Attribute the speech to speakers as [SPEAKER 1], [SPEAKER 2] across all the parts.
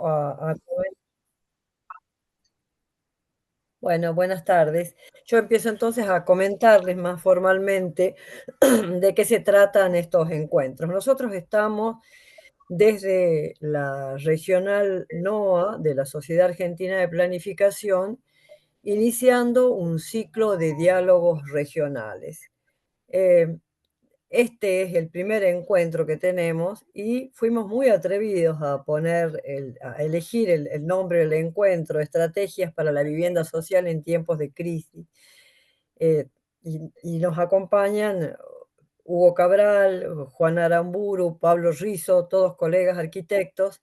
[SPEAKER 1] a comen Bueno, buenas tardes. Yo empiezo entonces a comentarles más formalmente de qué se tratan estos encuentros. Nosotros estamos desde la regional NOA de la Sociedad Argentina de Planificación, iniciando un ciclo de diálogos regionales. Eh, Este es el primer encuentro que tenemos y fuimos muy atrevidos a a elegir el nombre del encuentro, Estrategias para la Vivienda Social en Tiempos de Crisis. Y nos acompañan Hugo Cabral, Juan Aramburu, Pablo Rizo, todos colegas arquitectos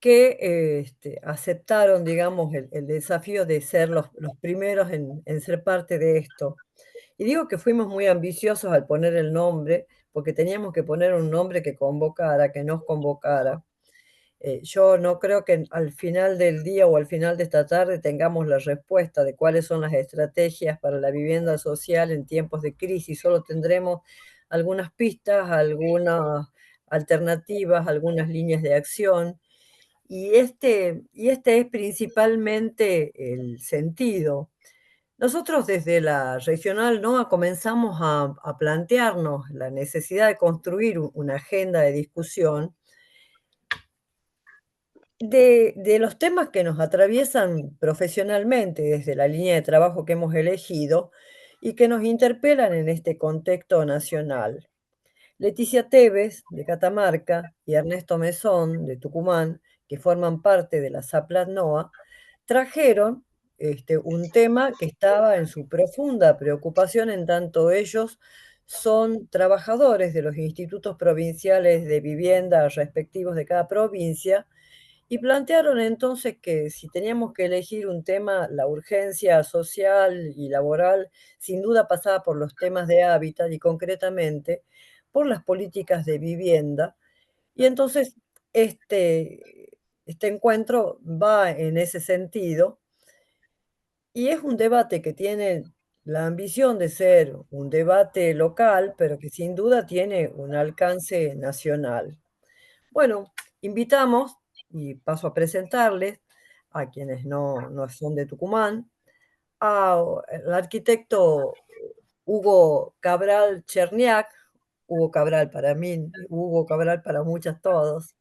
[SPEAKER 1] que aceptaron, digamos, el desafío de ser los primeros en ser parte de esto. Y digo que fuimos muy ambiciosos al poner el nombre, porque teníamos que poner un nombre que convocara, que nos convocara. Yo no creo que al final del día o al final de esta tarde tengamos la respuesta de cuáles son las estrategias para la vivienda social en tiempos de crisis. Solo tendremos algunas pistas, algunas alternativas, algunas líneas de acción. Y este es principalmente el sentido. Nosotros desde la regional NOA comenzamos a plantearnos la necesidad de construir una agenda de discusión de los temas que nos atraviesan profesionalmente desde la línea de trabajo que hemos elegido y que nos interpelan en este contexto nacional. Leticia Tevez, de Catamarca, y Ernesto Mesón, de Tucumán, que forman parte de la SAPLAT NOA, trajeron un tema que estaba en su profunda preocupación, en tanto ellos son trabajadores de los institutos provinciales de vivienda respectivos de cada provincia, y plantearon entonces que si teníamos que elegir un tema, la urgencia social y laboral sin duda pasaba por los temas de hábitat y concretamente por las políticas de vivienda. Y entonces este encuentro va en ese sentido y es un debate que tiene la ambición de ser un debate local, pero que sin duda tiene un alcance nacional. Bueno, invitamos, y paso a presentarles a quienes no son de Tucumán, al arquitecto Hugo Cabral Cherniak, Hugo Cabral para mí, Hugo Cabral para muchas todos.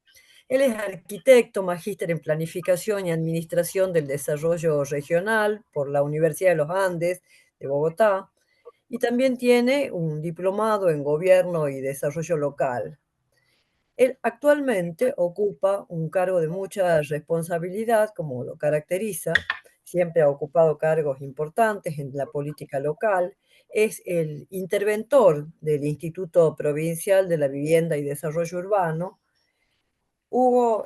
[SPEAKER 1] Él es arquitecto, magíster en planificación y administración del desarrollo regional por la Universidad de los Andes de Bogotá y también tiene un diplomado en gobierno y desarrollo local. Él actualmente ocupa un cargo de mucha responsabilidad, como lo caracteriza. Siempre ha ocupado cargos importantes en la política local. Es el interventor del Instituto Provincial de la Vivienda y Desarrollo Urbano. Hugo,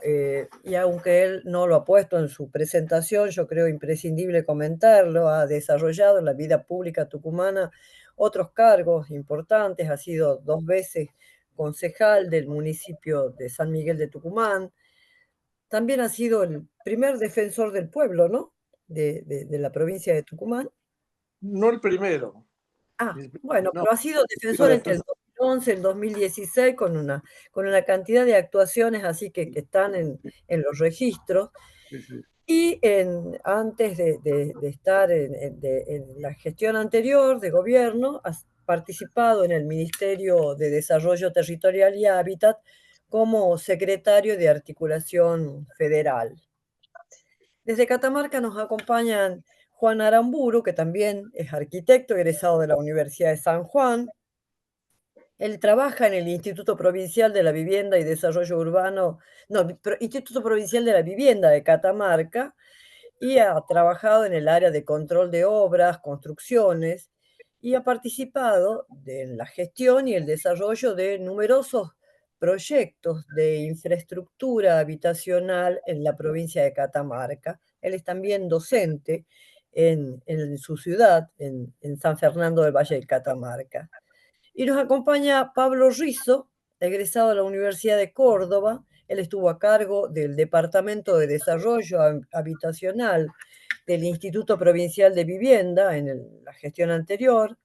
[SPEAKER 1] y aunque él no lo ha puesto en su presentación, yo creo imprescindible comentarlo, ha desarrollado en la vida pública tucumana otros cargos importantes, ha sido 2 veces concejal del municipio de San Miguel de Tucumán, también ha sido el primer defensor del pueblo, ¿no? De la provincia de Tucumán.
[SPEAKER 2] No el primero.
[SPEAKER 1] Bueno,
[SPEAKER 2] No,
[SPEAKER 1] pero ha sido
[SPEAKER 2] digo
[SPEAKER 1] defensor entre el
[SPEAKER 2] después.
[SPEAKER 1] 2011 y el 2016 con una cantidad de actuaciones así que están en los registros.
[SPEAKER 2] Sí, sí.
[SPEAKER 1] Y antes de estar en la gestión anterior de gobierno, has participado en el Ministerio de Desarrollo Territorial y Hábitat como secretario de Articulación Federal. Desde Catamarca nos acompañan Juan Aramburu, que también es arquitecto egresado de la Universidad de San Juan. Él trabaja en el Instituto Provincial de la Vivienda y Desarrollo Urbano, no, Instituto Provincial de la Vivienda de Catamarca, y ha trabajado en el área de control de obras, construcciones, y ha participado en la gestión y el desarrollo de numerosos proyectos de infraestructura habitacional en la provincia de Catamarca. Él es también docente en su ciudad, en San Fernando del Valle de Catamarca. Y nos acompaña Pablo Rizo, egresado de la Universidad de Córdoba. Él estuvo a cargo del Departamento de Desarrollo Habitacional del Instituto Provincial de Vivienda en la gestión anterior.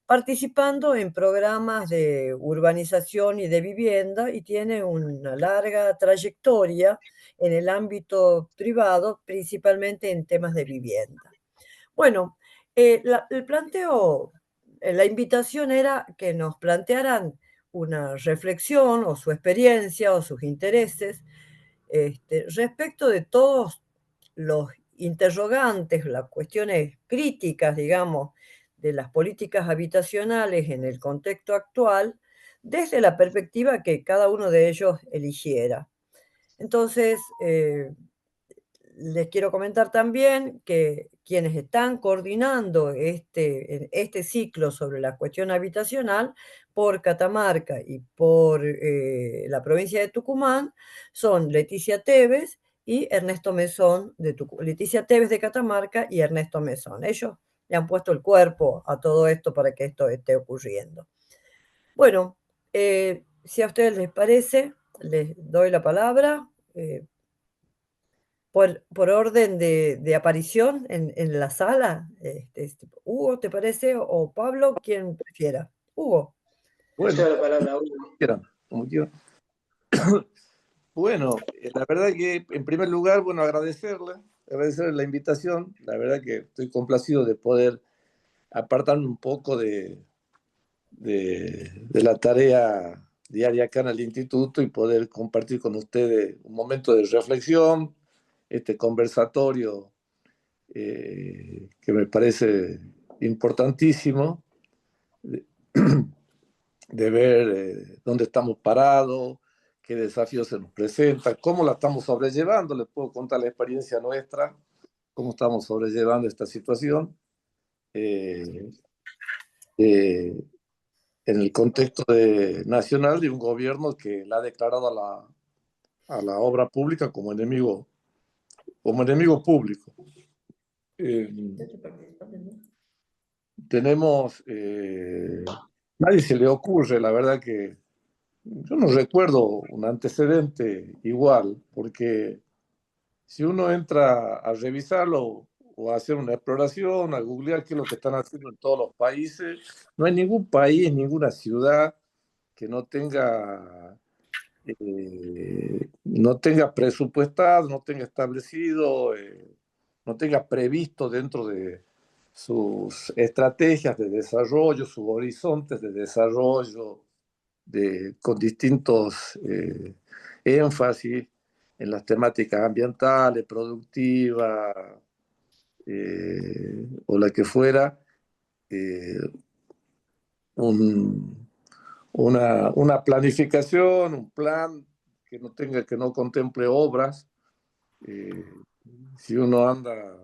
[SPEAKER 1] participando en programas de urbanización y de vivienda y tiene una larga trayectoria en el ámbito privado, principalmente en temas de vivienda. Bueno, el planteo, la invitación era que nos plantearan una reflexión o su experiencia o sus intereses respecto de todos los interrogantes, las cuestiones críticas, digamos, de las políticas habitacionales en el contexto actual, desde la perspectiva que cada uno de ellos eligiera. Entonces, les quiero comentar también que quienes están coordinando este ciclo sobre la cuestión habitacional por Catamarca y por la provincia de Tucumán son Leticia Tevez y Ernesto Mesón Leticia Tevez de Catamarca y Ernesto Mesón. Ellos le han puesto el cuerpo a todo esto para que esto esté ocurriendo. Bueno, si a ustedes les parece, les doy la palabra. Por orden de aparición en la sala, Hugo, ¿te parece? O Pablo, quien prefiera. Hugo.
[SPEAKER 2] Bueno, quieran, como quieran. Bueno, la verdad que en primer lugar, bueno, agradecerle la invitación. La verdad que estoy complacido de poder apartarme un poco de la tarea diaria acá en el instituto y poder compartir con ustedes un momento de reflexión, este conversatorio que me parece importantísimo de, de ver dónde estamos parados, qué desafíos se nos presentan, cómo la estamos sobrellevando. Les puedo contar la experiencia nuestra, cómo estamos sobrellevando esta situación eh, eh, en el contexto nacional de un gobierno que la ha declarado a la obra pública como enemigo público. Eh, tenemos, nadie se le ocurre, la verdad que yo no recuerdo un antecedente igual, porque si uno entra a revisarlo o a hacer una exploración, a googlear qué es lo que están haciendo en todos los países, no hay ningún país, ninguna ciudad que no tenga presupuestado, no tenga establecido, no tenga previsto dentro de sus estrategias de desarrollo, sus horizontes de desarrollo, con distintos énfasis en las temáticas ambientales, productivas, o la que fuera, eh, un, una planificación, un plan que no contemple obras. Eh, si uno anda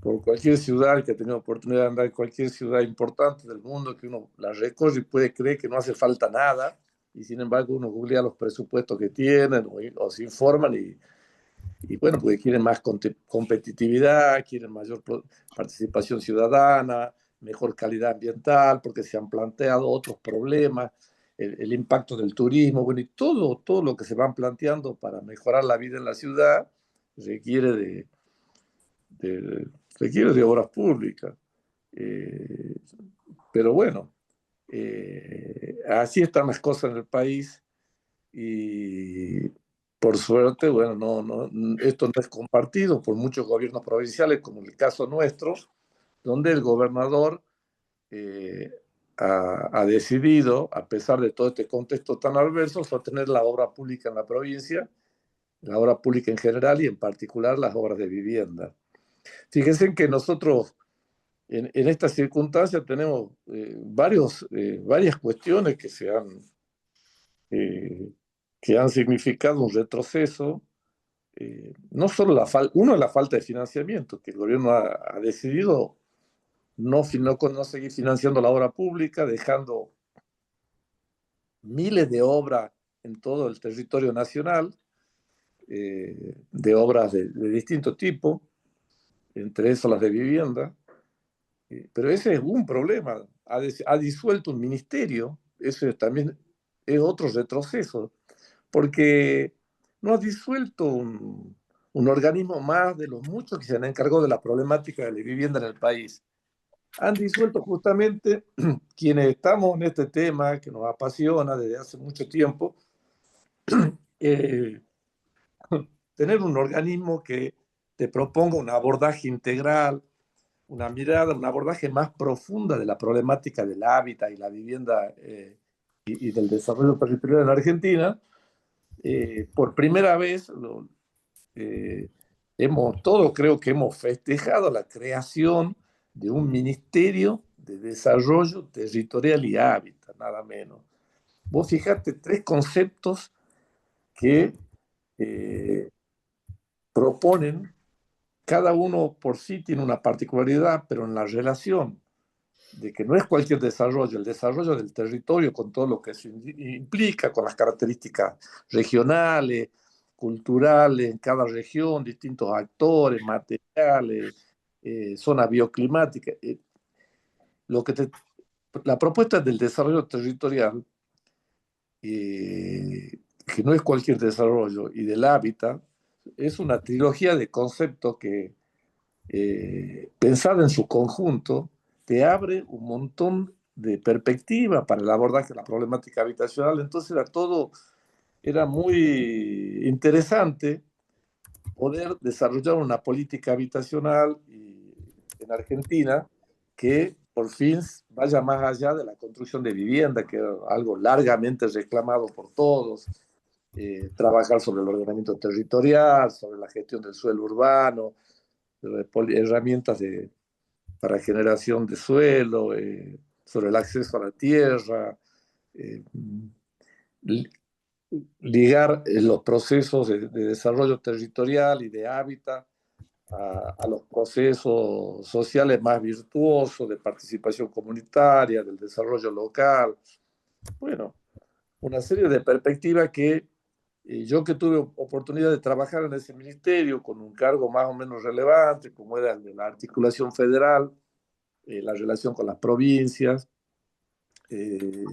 [SPEAKER 2] por cualquier ciudad, que ha tenido oportunidad de andar en cualquier ciudad importante del mundo, que uno la recorre y puede creer que no hace falta nada, y sin embargo uno googlea los presupuestos que tienen o se informan y bueno, porque quieren más competitividad, quieren mayor participación ciudadana, mejor calidad ambiental, porque se han planteado otros problemas, el impacto del turismo, bueno, y todo lo que se van planteando para mejorar la vida en la ciudad requiere de, requiere de obras públicas. Eh, pero bueno, así están las cosas en el país y por suerte, bueno, esto no es compartido por muchos gobiernos provinciales, como el caso nuestro, donde el gobernador eh, ha decidido, a pesar de todo este contexto tan adverso, sostener la obra pública en la provincia, la obra pública en general y en particular las obras de vivienda. Fíjense que nosotros en estas circunstancias tenemos varias cuestiones eh, que han significado un retroceso. No solo uno es la falta de financiamiento, que el gobierno ha decidido no seguir financiando la obra pública, dejando miles de obras en todo el territorio nacional, de obras de distinto tipo, entre eso las de vivienda. Pero ese es un problema. Ha disuelto un ministerio, eso también es otro retroceso, porque no ha disuelto un organismo más de los muchos que se han encargado de la problemática de la vivienda en el país. han disuelto justamente quienes estamos en este tema que nos apasiona desde hace mucho tiempo, eh, tener un organismo que te proponga un abordaje integral, una mirada, un abordaje más profunda de la problemática del hábitat y la vivienda y del desarrollo territorial en Argentina. Por primera vez, eh, todos creo que hemos festejado la creación de un Ministerio de Desarrollo Territorial y Hábitat, nada menos. Vos fijate tres conceptos que eh, proponen, cada uno por sí tiene una particularidad, pero en la relación de que no es cualquier desarrollo, el desarrollo del territorio con todo lo que eso implica, con las características regionales, culturales en cada región, distintos actores, materiales, zona bioclimática. Lo que te, la propuesta del desarrollo territorial, que no es cualquier desarrollo, y del hábitat, es una trilogía de conceptos que pensada en su conjunto, te abre un montón de perspectiva para el abordaje de la problemática habitacional. Entonces era muy interesante poder desarrollar una política habitacional en Argentina que por fin vaya más allá de la construcción de vivienda, que era algo largamente reclamado por todos, trabajar sobre el ordenamiento territorial, sobre la gestión del suelo urbano, herramientas para generación de suelo, sobre el acceso a la tierra, eh, ligar los procesos de desarrollo territorial y de hábitat a los procesos sociales más virtuosos de participación comunitaria, del desarrollo local. Bueno, una serie de perspectivas que yo que tuve oportunidad de trabajar en ese ministerio con un cargo más o menos relevante, como era el de la articulación federal, la relación con las provincias, eh,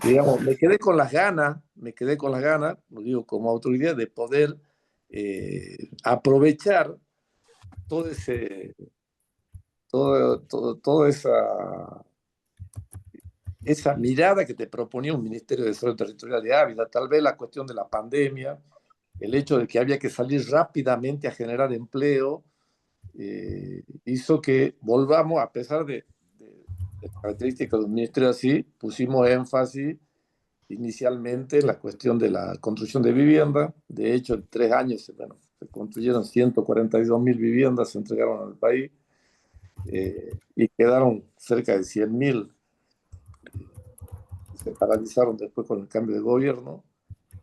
[SPEAKER 2] digamos, me quedé con las ganas, lo digo como autoridad, de poder aprovechar todo ese, toda esa mirada que te proponía un Ministerio de Desarrollo Territorial de Ávila, tal vez la cuestión de la pandemia, el hecho de que había que salir rápidamente a generar empleo, hizo que volvamos, a pesar de características de un ministerio así, pusimos énfasis inicialmente en la cuestión de la construcción de vivienda. De hecho, en 3 años, bueno, se construyeron 142.000 viviendas, se entregaron al país y quedaron cerca de 100.000, se paralizaron después con el cambio de gobierno.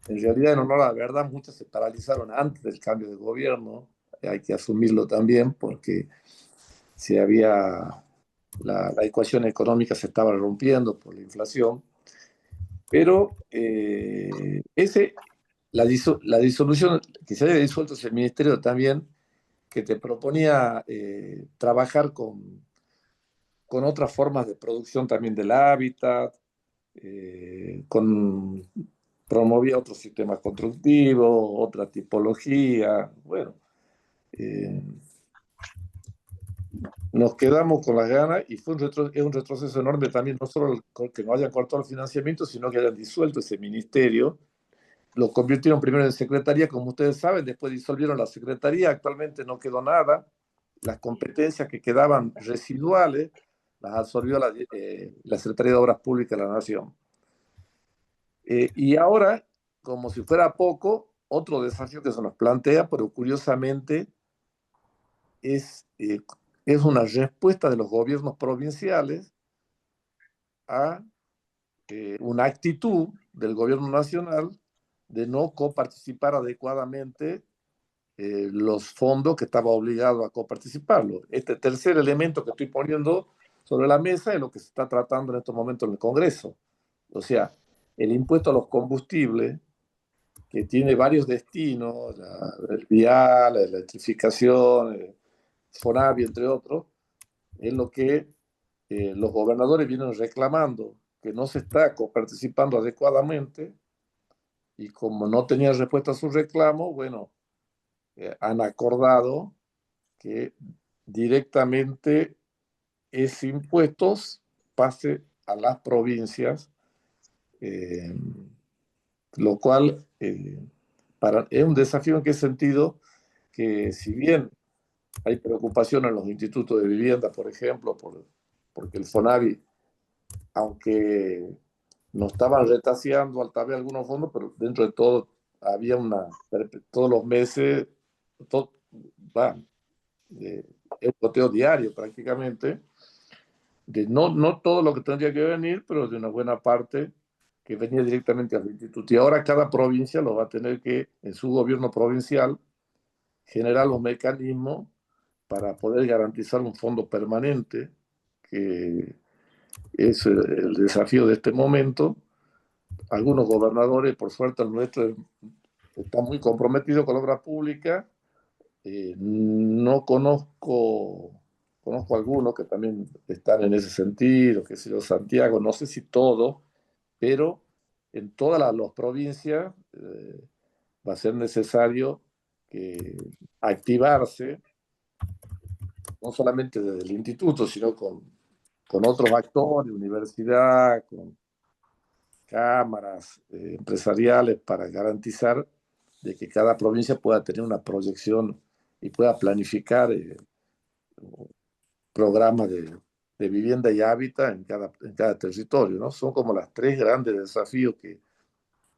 [SPEAKER 2] En realidad, en honor a la verdad, muchas se paralizaron antes del cambio de gobierno. Hay que asumirlo también porque si había la ecuación económica se estaba rompiendo por la inflación, pero la disolución, que se haya disuelto ese ministerio también, que te proponía trabajar con otras formas de producción también del hábitat, promovía otros sistemas constructivos, otra tipología, bueno, eh, nos quedamos con las ganas y es un retroceso enorme también, no solo que no hayan cortado el financiamiento, sino que hayan disuelto ese ministerio. Lo convirtieron primero en secretaría, como ustedes saben, después disolvieron la secretaría, actualmente no quedó nada. Las competencias que quedaban residuales las absorbió la Secretaría de Obras Públicas de la Nación. Y ahora, como si fuera poco, otro desafío que se nos plantea, pero curiosamente es, eh, es una respuesta de los gobiernos provinciales a una actitud del gobierno nacional de no coparticipar adecuadamente los fondos que estaba obligado a coparticiparlo. Este tercer elemento que estoy poniendo sobre la mesa es lo que se está tratando en estos momentos en el Congreso. O sea, el impuesto a los combustibles, que tiene varios destinos, el vial, la electrificación, Fonavi, entre otros, es lo que los gobernadores vienen reclamando, que no se está participando adecuadamente, y como no tenían respuesta a su reclamo, bueno, han acordado que directamente ese impuesto pase a las provincias, eh, lo cual es un desafío. ¿En qué sentido? Que si bien hay preocupación en los institutos de vivienda, por ejemplo, porque el FONAVI, aunque nos estaban retaseando al vez algunos fondos, pero dentro de todo había todos los meses, todo, va, el goteo diario prácticamente, de no todo lo que tendría que venir, pero de una buena parte que venía directamente al instituto. Y ahora cada provincia lo va a tener que, en su gobierno provincial, generar los mecanismos para poder garantizar un fondo permanente, que es el desafío de este momento. Algunos gobernadores, por suerte el nuestro, están muy comprometidos con la obra pública. No conozco algunos que también están en ese sentido, que sé yo, Santiago, no sé si todo, pero en todas las provincias va a ser necesario activarse, no solamente desde el instituto, sino con otros actores, universidad, con cámaras empresariales, para garantizar de que cada provincia pueda tener una proyección y pueda planificar programas de vivienda y hábitat en cada territorio, ¿no? Son como las tres grandes desafíos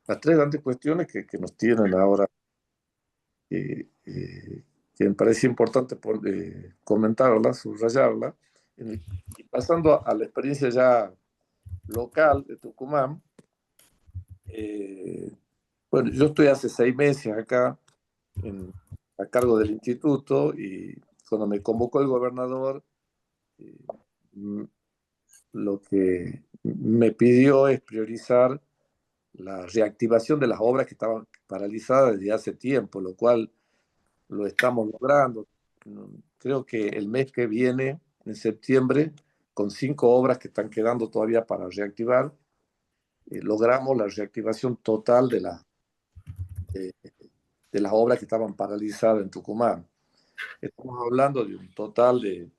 [SPEAKER 2] las tres grandes cuestiones que nos tienen ahora, que me parece importante comentarla, subrayarla. Y pasando a la experiencia ya local de Tucumán, eh, bueno, yo estoy hace 6 meses acá a cargo del instituto, y cuando me convocó el gobernador, eh, m- lo que me pidió es priorizar la reactivación de las obras que estaban paralizadas desde hace tiempo, lo cual lo estamos logrando. Creo que el mes que viene, en septiembre, con 5 obras que están quedando todavía para reactivar, logramos la reactivación total de, de las obras que estaban paralizadas en Tucumán. Estamos hablando de un total de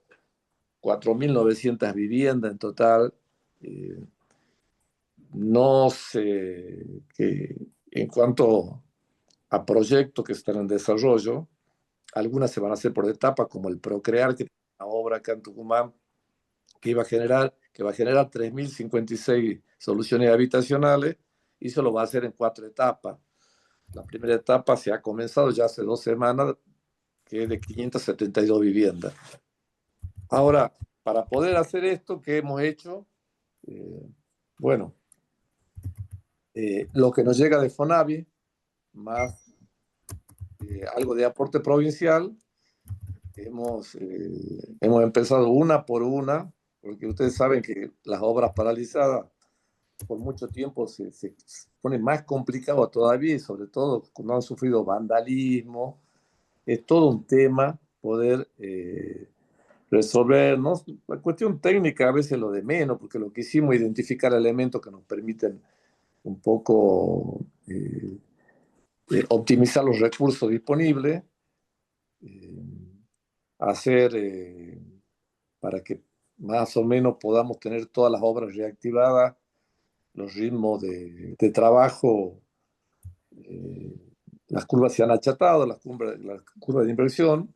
[SPEAKER 2] 4.900 viviendas en total. Eh, no sé que en cuanto a proyectos que están en desarrollo, algunas se van a hacer por etapa, como el Procrear, que es una obra acá en Tucumán que va a generar 3.056 soluciones habitacionales, y se lo va a hacer en 4 etapas. La primera etapa se ha comenzado ya hace 2 semanas, que es de 572 viviendas. Ahora, para poder hacer esto, ¿qué hemos hecho? Eh, bueno, lo que nos llega de FONAVI, más algo de aporte provincial, hemos empezado una por una, porque ustedes saben que las obras paralizadas por mucho tiempo se pone más complicado todavía, y sobre todo cuando han sufrido vandalismo. Es todo un tema poder resolver, ¿no? La cuestión técnica a veces lo de menos, porque lo que hicimos es identificar elementos que nos permiten un poco optimizar los recursos disponibles, eh, hacer para que más o menos podamos tener todas las obras reactivadas, los ritmos de trabajo, eh, las curvas se han achatado, las curvas de inversión,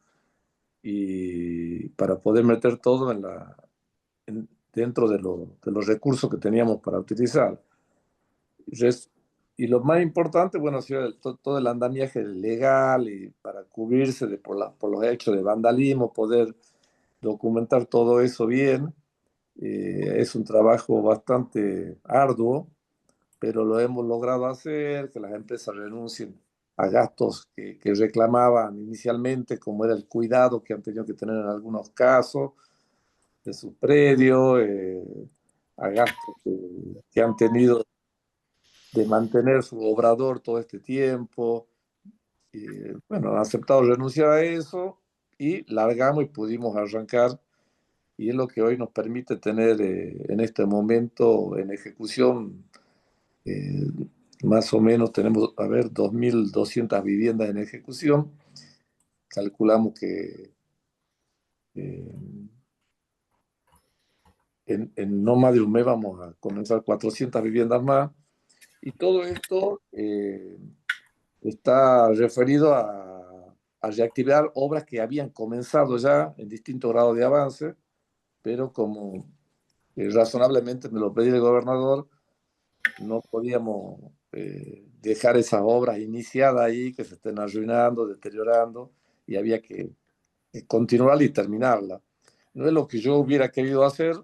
[SPEAKER 2] y para poder meter todo dentro de los recursos que teníamos para utilizar. Res- Y lo más importante, bueno, ha sido todo el andamiaje legal, y para cubrirse por los hechos de vandalismo, poder documentar todo eso bien. Es un trabajo bastante arduo, pero lo hemos logrado hacer, que las empresas renuncien a gastos que reclamaban inicialmente, como era el cuidado que han tenido que tener en algunos casos de su predio, a gastos que han tenido de mantener su obrador todo este tiempo. Bueno, han aceptado renunciar a eso, y largamos y pudimos arrancar, y es lo que hoy nos permite tener en este momento en ejecución, eh, más o menos tenemos, a ver, 2.200 viviendas en ejecución. Calculamos que eh, en no más de un mes vamos a comenzar 400 viviendas más. Y todo esto está referido a reactivar obras que habían comenzado ya en distintos grados de avance, pero como razonablemente me lo pedía el gobernador, no podíamos dejar esas obras iniciadas ahí que se estén arruinando, deteriorando, y había que continuarla y terminarla. No es lo que yo hubiera querido hacer,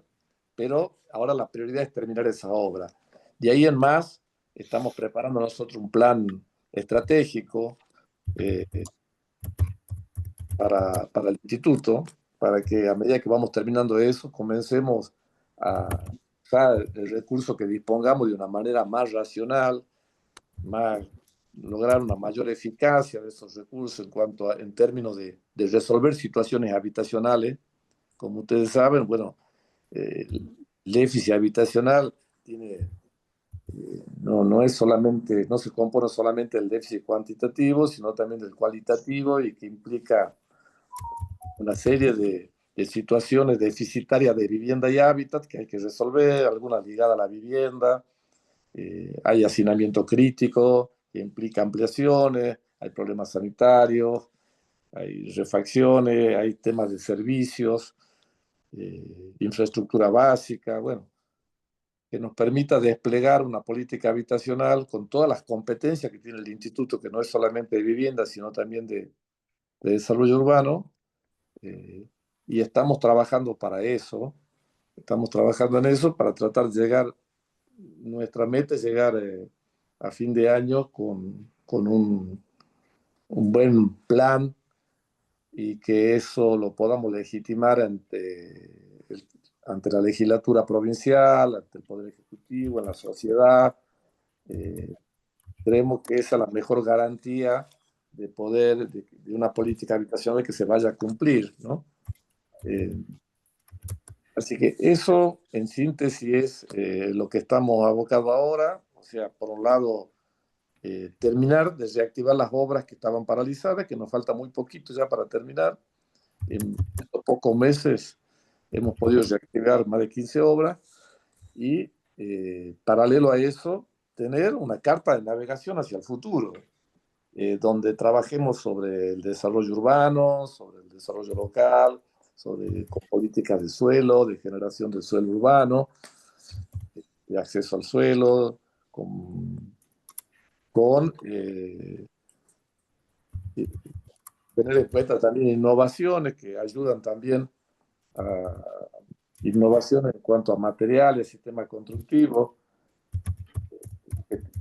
[SPEAKER 2] pero ahora la prioridad es terminar esa obra. De ahí en más, estamos preparando nosotros un plan estratégico eh, para el instituto, para que a medida que vamos terminando eso, comencemos a usar el recurso que dispongamos de una manera más racional, más, lograr una mayor eficacia de esos recursos en términos de resolver situaciones habitacionales. Como ustedes saben, bueno, el déficit habitacional tiene, no es solamente, no se compone solamente del déficit cuantitativo, sino también del cualitativo y que implica una serie de situaciones deficitarias de vivienda y hábitat que hay que resolver, algunas ligadas a la vivienda, hay hacinamiento crítico que implica ampliaciones, hay problemas sanitarios, hay refacciones, hay temas de servicios, infraestructura básica, bueno, que nos permita desplegar una política habitacional con todas las competencias que tiene el instituto, que no es solamente de vivienda, sino también de desarrollo urbano, eh, y estamos trabajando para eso, estamos trabajando en eso para tratar de llegar, nuestra meta es llegar a fin de año con un buen plan y que eso lo podamos legitimar ante la legislatura provincial, ante el Poder Ejecutivo, en la sociedad. Eh, Creemos que esa es la mejor garantía de poder, de una política habitacional que se vaya a cumplir, ¿no? Eh, Así que eso, en síntesis, es lo que estamos abocados ahora. O sea, por un lado, terminar de reactivar las obras que estaban paralizadas, que nos falta muy poquito ya para terminar. En estos pocos meses hemos podido reactivar más de 15 obras y, paralelo a eso, tener una carta de navegación hacia el futuro, donde trabajemos sobre el desarrollo urbano, sobre el desarrollo local, sobre políticas de suelo, de generación del suelo urbano, de acceso al suelo, con tener en cuenta también innovaciones que ayudan también a innovaciones en cuanto a materiales, sistemas constructivos,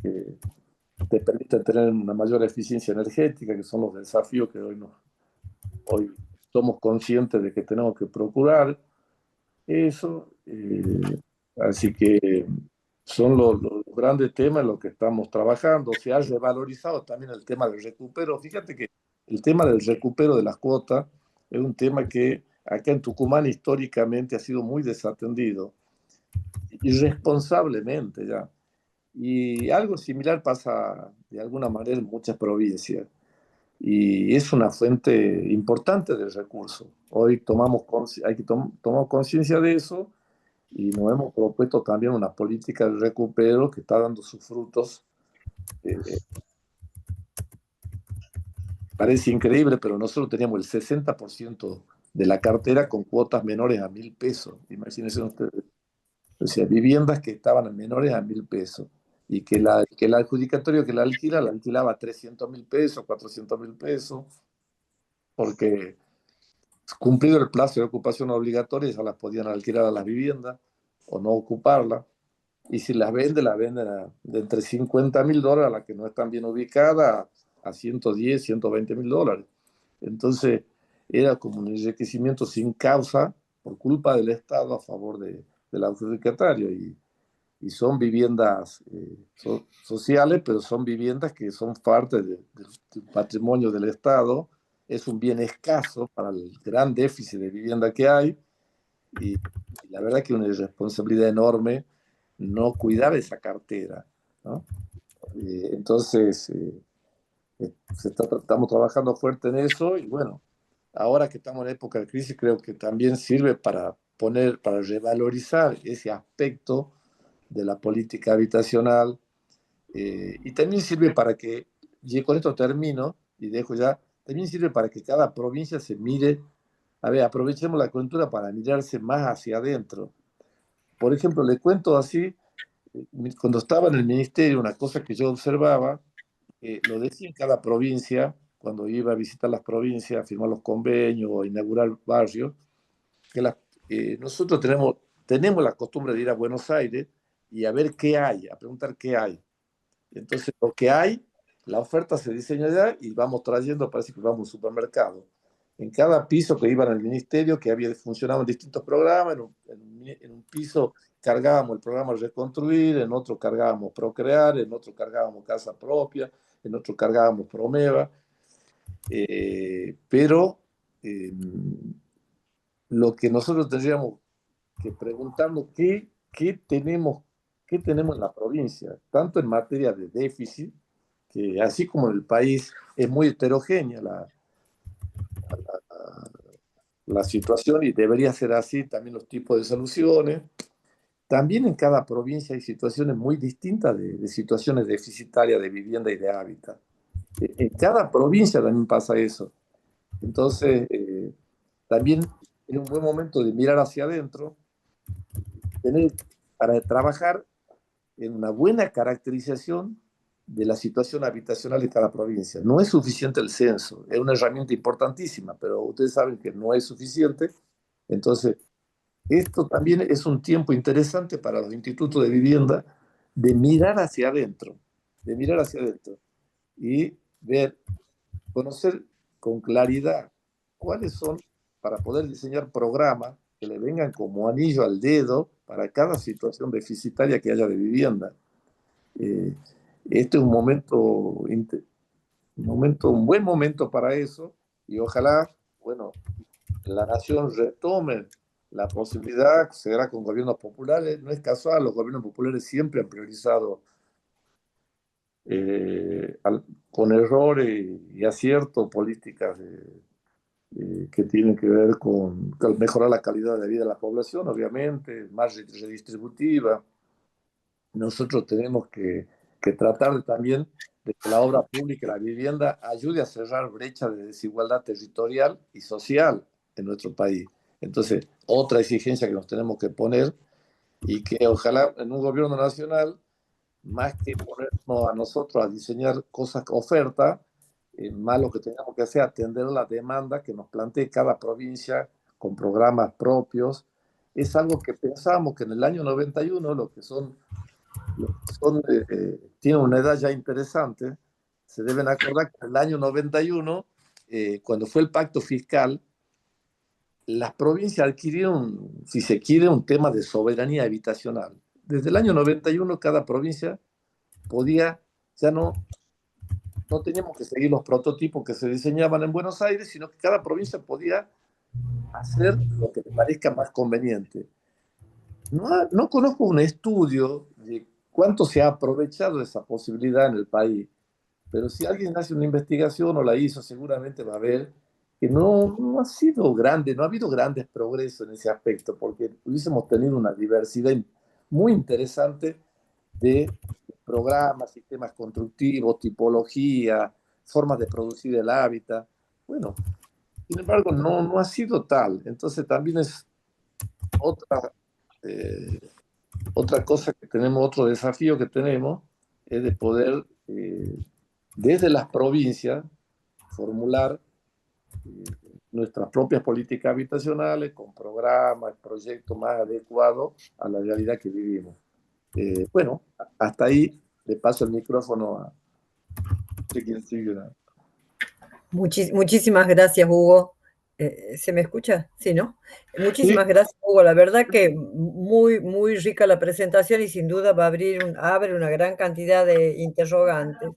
[SPEAKER 2] que te permiten tener una mayor eficiencia energética, que son los desafíos que hoy somos conscientes de que tenemos que procurar. Eso, así que son los grandes temas en los que estamos trabajando. Se ha revalorizado también el tema del recupero. Fíjate que el tema del recupero de las cuotas es un tema que acá en Tucumán históricamente ha sido muy desatendido, irresponsablemente ya. Y algo similar pasa de alguna manera en muchas provincias. Y es una fuente importante de recursos. Hoy hay que tomar conciencia de eso y nos hemos propuesto también una política de recupero que está dando sus frutos. Eh, Parece increíble, pero nosotros teníamos el 60% de la cartera con cuotas menores a 1.000 pesos. Imagínense ustedes. O sea, viviendas que estaban menores a 1.000 pesos y que el adjudicatorio que la alquilaba a 300.000 pesos, 400.000 pesos, porque cumplido el plazo de ocupación obligatoria ya las podían alquilar a las viviendas o no ocuparlas. Y si las venden de entre $50.000, a las que no están bien ubicadas, a 110, $120.000. Entonces, era como un enriquecimiento sin causa por culpa del Estado a favor del adjudicatario. Y son viviendas sociales, pero son viviendas que son parte del patrimonio del Estado. Es un bien escaso para el gran déficit de vivienda que hay y, y la verdad que es una irresponsabilidad enorme no cuidar esa cartera, ¿no? Entonces, estamos trabajando fuerte en eso y bueno, ahora que estamos en época de crisis, creo que también sirve para poner, para revalorizar ese aspecto de la política habitacional, y también sirve para que, y con esto termino y dejo ya, también sirve para que cada provincia se mire, a ver, aprovechemos la coyuntura para mirarse más hacia adentro. Por ejemplo, le cuento así, cuando estaba en el ministerio, una cosa que yo observaba, lo decía en cada provincia, cuando iba a visitar las provincias, a firmar los convenios o inaugurar barrios, que nosotros tenemos la costumbre de ir a Buenos Aires y a ver qué hay, a preguntar qué hay. Entonces, lo que hay, la oferta se diseña ya y vamos trayendo, parece que vamos a un supermercado. En cada piso que iban al ministerio, que había funcionado en distintos programas, en un piso cargábamos el programa Reconstruir, en otro cargábamos Procrear, en otro cargábamos Casa Propia, en otro cargábamos Promeva, pero eh, lo que nosotros tendríamos que preguntarnos qué tenemos en la provincia, tanto en materia de déficit, que así como en el país es muy heterogénea la situación y debería ser así también los tipos de soluciones. También en cada provincia hay situaciones muy distintas de situaciones deficitarias de vivienda y de hábitat. En cada provincia también pasa eso. Entonces, también es un buen momento de mirar hacia adentro, tener, para trabajar en una buena caracterización de la situación habitacional de cada provincia. No es suficiente el censo, es una herramienta importantísima, pero ustedes saben que no es suficiente. Entonces, esto también es un tiempo interesante para los institutos de vivienda de mirar hacia adentro, de mirar hacia adentro y ver, conocer con claridad cuáles son, para poder diseñar programas que le vengan como anillo al dedo para cada situación deficitaria que haya de vivienda. Eh, este es un buen momento para eso y ojalá, bueno, la nación retome la posibilidad, será con gobiernos populares, no es casual, los gobiernos populares siempre han priorizado con errores y aciertos políticas que tienen que ver con mejorar la calidad de vida de la población, obviamente, más redistributiva. Nosotros tenemos que tratar también de que la obra pública y la vivienda ayude a cerrar brechas de desigualdad territorial y social en nuestro país. Entonces, otra exigencia que nos tenemos que poner y que ojalá en un gobierno nacional, más que ponernos a nosotros a diseñar cosas, ofertas, más lo que tengamos que hacer es atender la demanda que nos plantee cada provincia con programas propios. Es algo que pensamos que en el año 91, lo que son tienen una edad ya interesante, se deben acordar que en el año 91, cuando fue el pacto fiscal, las provincias adquirieron, si se quiere, un tema de soberanía habitacional. Desde el año 91 cada provincia podía, ya no teníamos que seguir los prototipos que se diseñaban en Buenos Aires, sino que cada provincia podía hacer lo que le parezca más conveniente. No conozco un estudio de cuánto se ha aprovechado esa posibilidad en el país, pero si alguien hace una investigación o la hizo, seguramente va a ver que no ha sido grande, no ha habido grandes progresos en ese aspecto, porque hubiésemos tenido una diversidad muy interesante de programas, sistemas constructivos, tipología, formas de producir el hábitat. Bueno, sin embargo, no ha sido tal. Entonces también es otra, eh, otra cosa que tenemos, otro desafío que tenemos, es de poder, desde las provincias, formular eh, nuestras propias políticas habitacionales con programas, proyectos más adecuados a la realidad que vivimos. Bueno, hasta ahí le paso el micrófono a quien sigue.
[SPEAKER 1] Muchísimas gracias, Hugo. ¿Se me escucha? Sí, ¿no?
[SPEAKER 2] Sí,
[SPEAKER 1] Muchísimas gracias, Hugo. La verdad que muy, muy rica la presentación y sin duda va a abre una gran cantidad de interrogantes.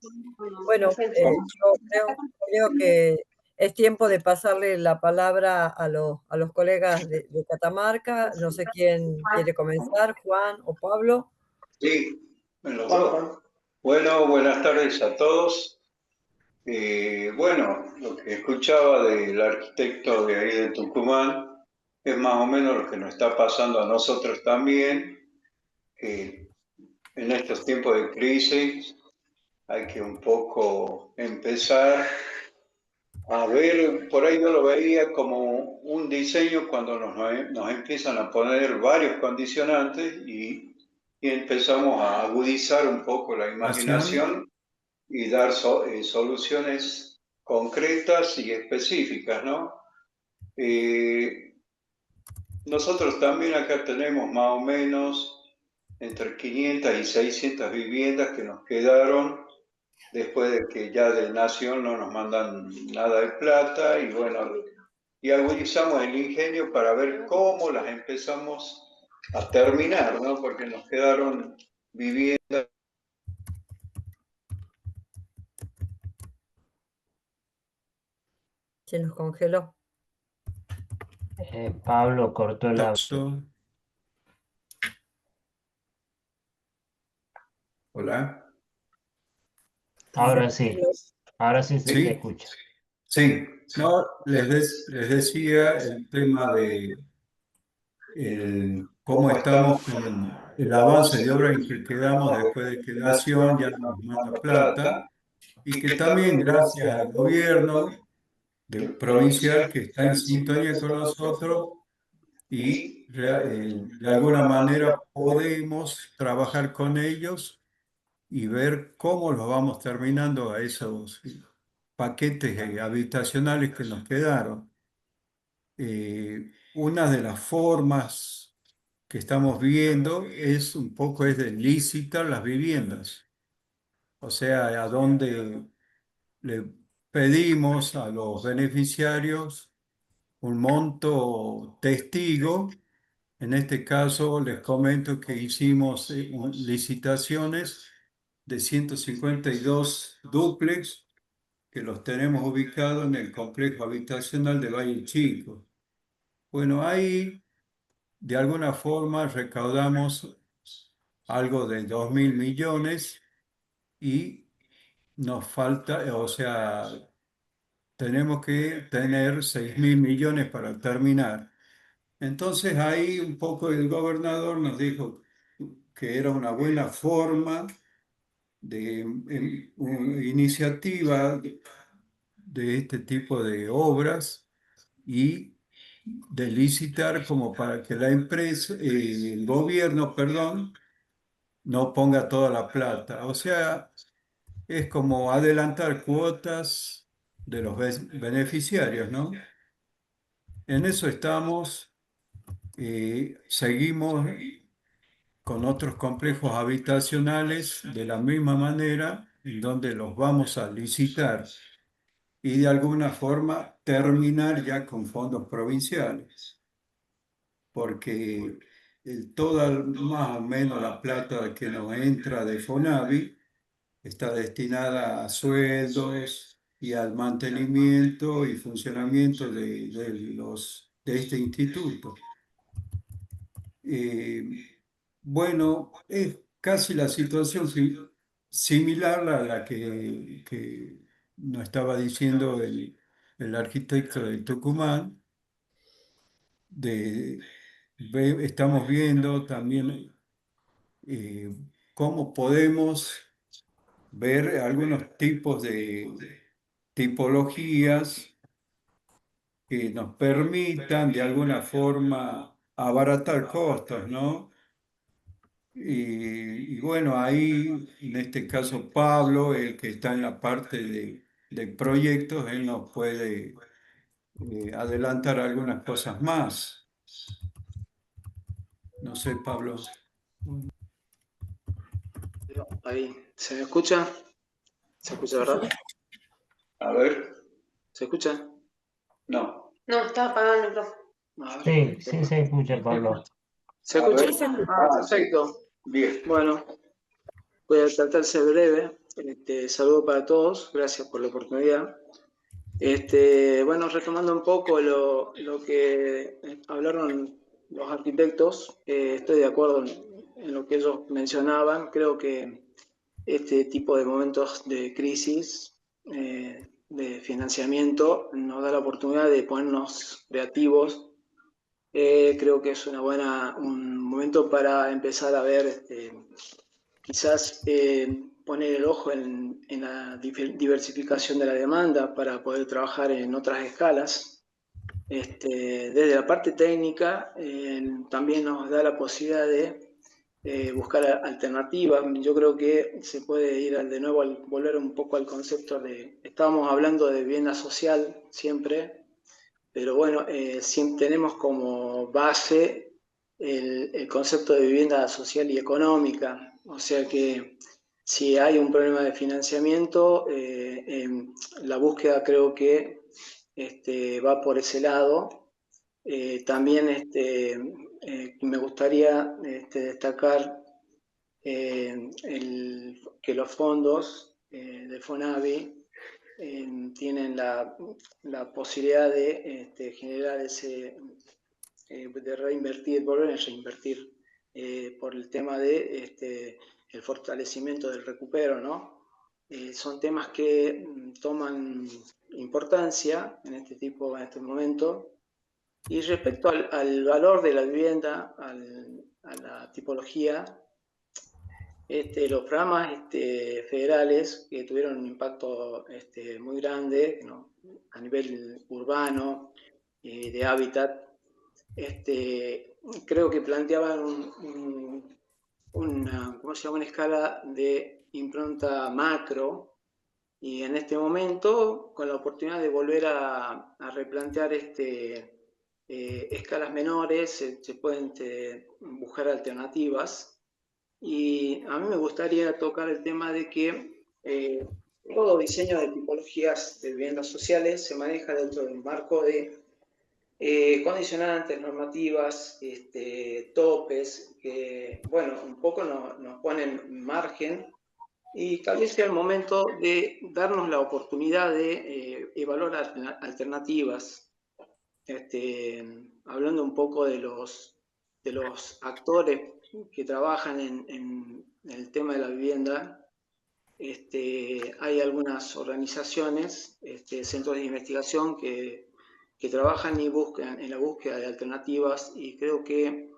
[SPEAKER 1] Bueno, yo creo que es tiempo de pasarle la palabra a los colegas de Catamarca. No sé quién quiere comenzar, Juan o Pablo.
[SPEAKER 3] Sí, bueno, buenas tardes a todos. Bueno, lo que escuchaba del arquitecto de ahí de Tucumán es más o menos lo que nos está pasando a nosotros también, que en estos tiempos de crisis hay que un poco empezar a ver, por ahí yo lo veía como un diseño cuando nos empiezan a poner varios condicionantes y empezamos a agudizar un poco la imaginación y dar soluciones concretas y específicas, ¿no? Eh, Nosotros también acá tenemos más o menos entre 500 y 600 viviendas que nos quedaron después de que ya de Nación no nos mandan nada de plata y bueno, y agudizamos el ingenio para ver cómo las empezamos a terminar, ¿no? Porque nos quedaron viviendas.
[SPEAKER 1] Se nos congeló.
[SPEAKER 4] Pablo cortó el audio.
[SPEAKER 5] Hola.
[SPEAKER 4] Ahora sí se te escucha.
[SPEAKER 5] Sí, no, les decía el tema de cómo estamos con el avance de obra en que quedamos después de que Nación ya nos manda plata y que también gracias al gobierno provincial que está en sintonía con nosotros y de alguna manera podemos trabajar con ellos y ver cómo los vamos terminando a esos paquetes habitacionales que nos quedaron. Una de las formas que estamos viendo es un poco es de licitar las viviendas, o sea, a donde le pedimos a los beneficiarios un monto testigo. En este caso les comento que hicimos licitaciones de 152 dúplex que los tenemos ubicados en el complejo habitacional de Valle Chico. Bueno, ahí de alguna forma recaudamos algo de 2.000 millones y nos falta, o sea, tenemos que tener 6.000 millones para terminar. Entonces ahí un poco el gobernador nos dijo que era una buena forma de iniciativa de este tipo de obras y de licitar como para que la empresa, el gobierno, perdón, no ponga toda la plata. O sea, es como adelantar cuotas de los beneficiarios, ¿no? En eso estamos, seguimos con otros complejos habitacionales de la misma manera, en donde los vamos a licitar y de alguna forma terminar ya con fondos provinciales, porque toda más o menos la plata que nos entra de Fonavi está destinada a sueldos y al mantenimiento y funcionamiento de este instituto. Bueno, es casi la situación similar a la que nos estaba diciendo el arquitecto de Tucumán. Estamos viendo también eh, cómo podemos ver algunos tipos de tipologías que nos permitan de alguna forma abaratar costos, ¿no? Y bueno, ahí en este caso Pablo, el que está en la parte de proyectos, él nos puede adelantar algunas cosas más. No sé, Pablo.
[SPEAKER 6] Ahí, ¿se me escucha? ¿Se escucha, verdad?
[SPEAKER 3] A ver,
[SPEAKER 6] ¿Se escucha?
[SPEAKER 3] no.
[SPEAKER 7] No, está apagado el micrófono.
[SPEAKER 4] Sí, sí se escucha, Pablo.
[SPEAKER 6] ¿Se
[SPEAKER 3] A
[SPEAKER 6] escucha?
[SPEAKER 3] ver.
[SPEAKER 6] Ah, perfecto.
[SPEAKER 3] Bien.
[SPEAKER 6] Bueno, voy a tratar de ser breve. Saludo para todos, gracias por la oportunidad. Bueno, retomando un poco lo que hablaron los arquitectos, estoy de acuerdo en lo que ellos mencionaban. Creo que este tipo de momentos de crisis de financiamiento nos da la oportunidad de ponernos creativos. Creo que es un momento para empezar a ver, quizás poner el ojo en la diversificación de la demanda para poder trabajar en otras escalas. Desde la parte técnica también nos da la posibilidad de buscar alternativas. Yo creo que se puede ir de nuevo al volver un poco al concepto estábamos hablando de vivienda social siempre, pero bueno, siempre tenemos como base el concepto de vivienda social y económica. O sea que si hay un problema de financiamiento, la búsqueda creo que va por ese lado. También me gustaría destacar que los fondos de FONAVI tienen la posibilidad de generar de reinvertir, volver a reinvertir por el tema de el fortalecimiento del recupero, ¿no? Son temas que toman importancia en este momento. Y respecto al valor de la vivienda, a la tipología, los programas federales que tuvieron un impacto muy grande, ¿no?, a nivel urbano, de hábitat, creo que planteaban una escala de impronta macro, y en este momento, con la oportunidad de volver a replantear escalas menores, se pueden buscar alternativas. Y a mí me gustaría tocar el tema de que todo diseño de tipologías de viviendas sociales se maneja dentro de un marco de condicionantes, normativas, topes, que, bueno, un poco nos ponen margen, y tal vez sea el momento de darnos la oportunidad de evaluar alternativas. Hablando un poco de los actores que trabajan en el tema de la vivienda, hay algunas organizaciones, centros de investigación que trabajan y buscan en la búsqueda de alternativas, y creo que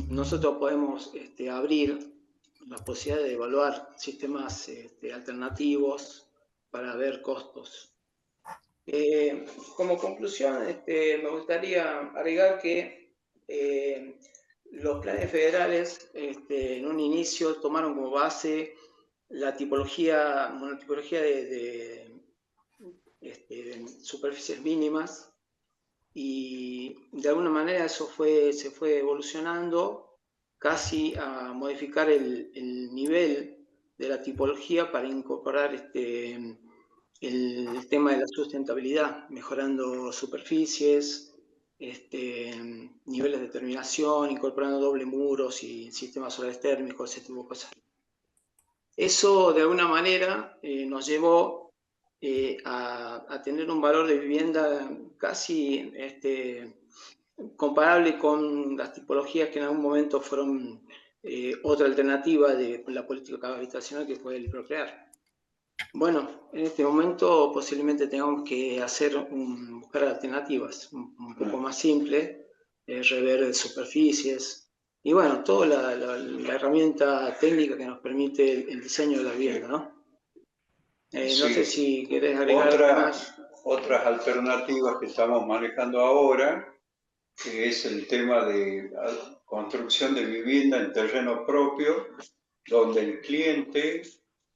[SPEAKER 6] nosotros podemos abrir la posibilidad de evaluar sistemas alternativos para ver costos. Como conclusión, me gustaría agregar que los planes federales en un inicio tomaron como base una tipología de superficies mínimas, y de alguna manera eso se fue evolucionando casi a modificar el nivel de la tipología para incorporar el tema de la sustentabilidad, mejorando superficies, niveles de terminación, incorporando doble muros y sistemas solares térmicos, ese tipo de cosas. Eso de alguna manera nos llevó a tener un valor de vivienda casi comparable con las tipologías que en algún momento fueron otra alternativa de la política habitacional, que fue el procrear. Bueno, en este momento posiblemente tengamos que buscar alternativas un poco más simples, rever superficies, y bueno, toda la herramienta técnica que nos permite el diseño de la vivienda, ¿no?
[SPEAKER 3] Sí.
[SPEAKER 6] No sé si querés agregar algo más.
[SPEAKER 3] Otras alternativas que estamos manejando ahora, que es el tema de construcción de vivienda en terreno propio, donde el cliente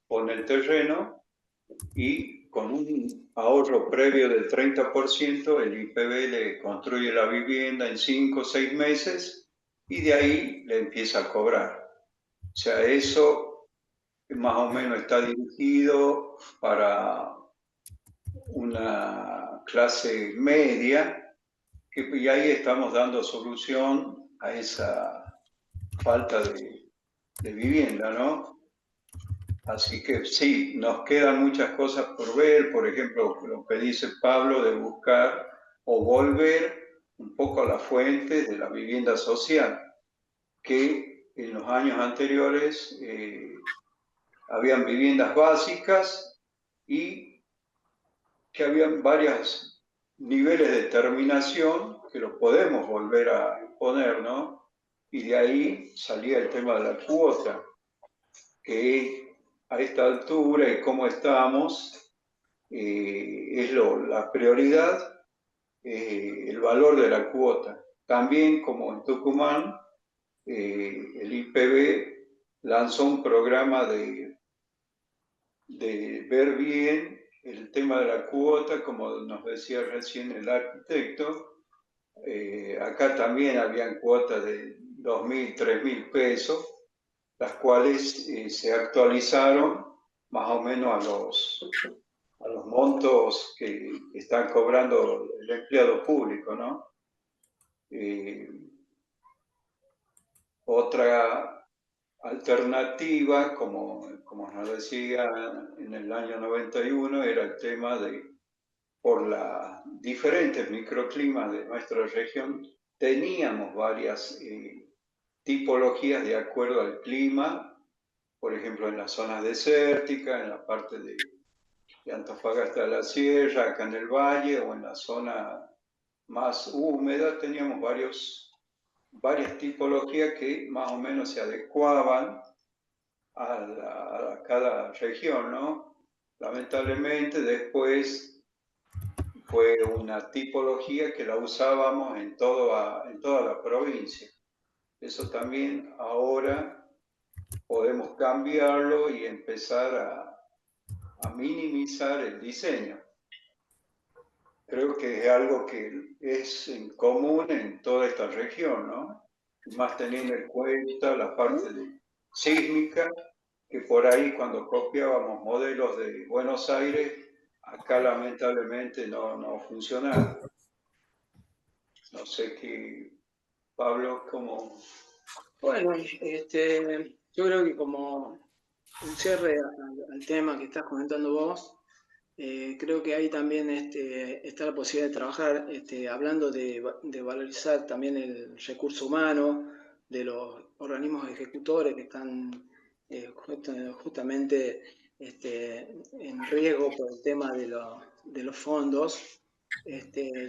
[SPEAKER 3] pone el terreno y con un ahorro previo del 30%, el IPB le construye la vivienda en 5 o 6 meses y de ahí le empieza a cobrar. O sea, eso más o menos está dirigido para una clase media, y ahí estamos dando solución a esa falta de vivienda, ¿no? Así que sí, nos quedan muchas cosas por ver, por ejemplo, lo que dice Pablo de buscar o volver un poco a la fuente de la vivienda social, que en los años anteriores habían viviendas básicas y que habían varios niveles de terminación que los podemos volver a imponer, ¿no? Y de ahí salía el tema de la cuota, que a esta altura y cómo estamos, es la prioridad, el valor de la cuota. También, como en Tucumán, el IPB lanzó un programa de ver bien el tema de la cuota, como nos decía recién el arquitecto. Acá también habían cuotas de 2.000, 3.000 pesos, las cuales se actualizaron más o menos a los montos que están cobrando el empleado público, ¿no? Otra alternativa, como nos decía en el año 91, era el tema de, por los diferentes microclimas de nuestra región, teníamos varias tipologías de acuerdo al clima, por ejemplo, en las zonas desérticas, en la parte de Antofagasta de la Sierra, acá en el valle, o en la zona más húmeda, teníamos varias tipologías que más o menos se adecuaban a cada región, ¿no? Lamentablemente después fue una tipología que la usábamos en toda la provincia. Eso también ahora podemos cambiarlo y empezar a minimizar el diseño. Creo que es algo que es en común en toda esta región, ¿no? Más teniendo en cuenta la parte sísmica, que por ahí cuando copiábamos modelos de Buenos Aires, acá lamentablemente no funcionaba. No sé qué, Pablo, cómo...
[SPEAKER 6] Bueno, yo creo que como un cierre al tema que estás comentando vos, creo que ahí también está la posibilidad de trabajar, hablando de valorizar también el recurso humano, de los organismos ejecutores que están justamente en riesgo por el tema de los fondos.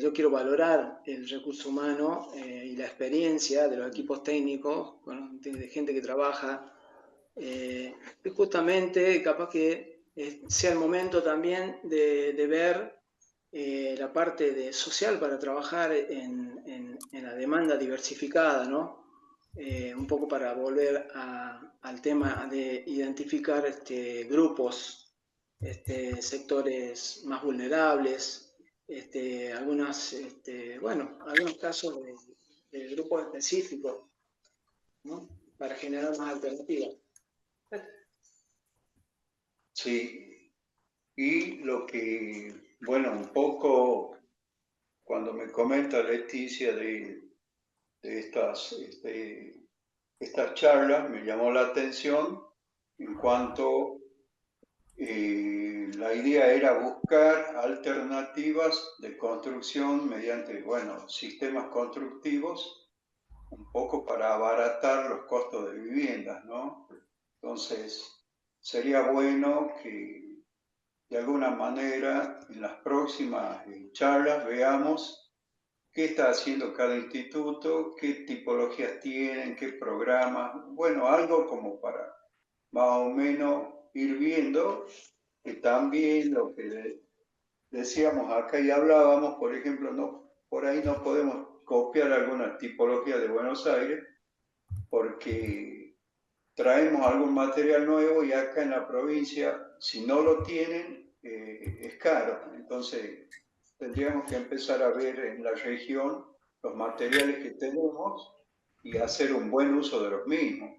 [SPEAKER 6] Yo quiero valorar el recurso humano y la experiencia de los equipos técnicos, de gente que trabaja, justamente capaz que sea el momento también de ver la parte social para trabajar en la demanda diversificada, ¿no? Un poco para volver al tema de identificar grupos, sectores más vulnerables, algunos casos de grupos específicos, ¿no? Para generar más alternativas.
[SPEAKER 3] Sí, y lo que, bueno, un poco cuando me comenta Leticia de estas charlas, me llamó la atención en cuanto la idea era buscar alternativas de construcción mediante, bueno, sistemas constructivos, un poco para abaratar los costos de viviendas, ¿no? Entonces, sería bueno que de alguna manera en las próximas charlas veamos qué está haciendo cada instituto, qué tipologías tienen, qué programas, bueno, algo como para más o menos ir viendo que también lo que decíamos acá y hablábamos, por ejemplo, por ahí no podemos copiar alguna tipología de Buenos Aires porque traemos algún material nuevo y acá en la provincia, si no lo tienen, es caro. Entonces, tendríamos que empezar a ver en la región los materiales que tenemos y hacer un buen uso de los mismos.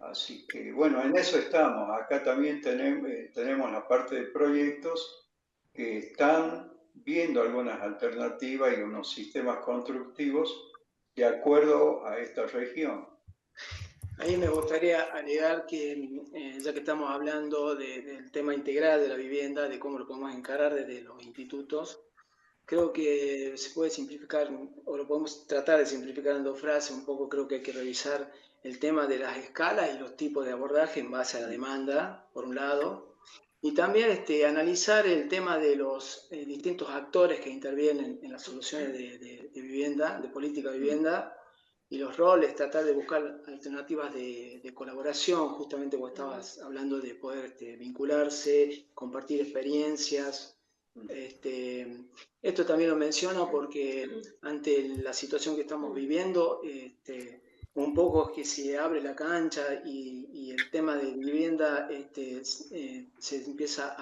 [SPEAKER 3] Así que, bueno, en eso estamos. Acá también tenemos la parte de proyectos que están viendo algunas alternativas y unos sistemas constructivos de acuerdo a esta región.
[SPEAKER 6] Ahí me gustaría agregar que, ya que estamos hablando del tema integral de la vivienda, de cómo lo podemos encarar desde los institutos, creo que se puede simplificar, o lo podemos tratar de simplificar en dos frases. Un poco creo que hay que revisar el tema de las escalas y los tipos de abordaje en base a la demanda, por un lado, y también analizar el tema de los distintos actores que intervienen en las soluciones de vivienda, de política de vivienda, y los roles, tratar de buscar alternativas de colaboración, justamente vos estabas hablando de poder vincularse, compartir experiencias. Esto también lo menciono porque ante la situación que estamos viviendo, un poco es que se abre la cancha y el tema de vivienda se empieza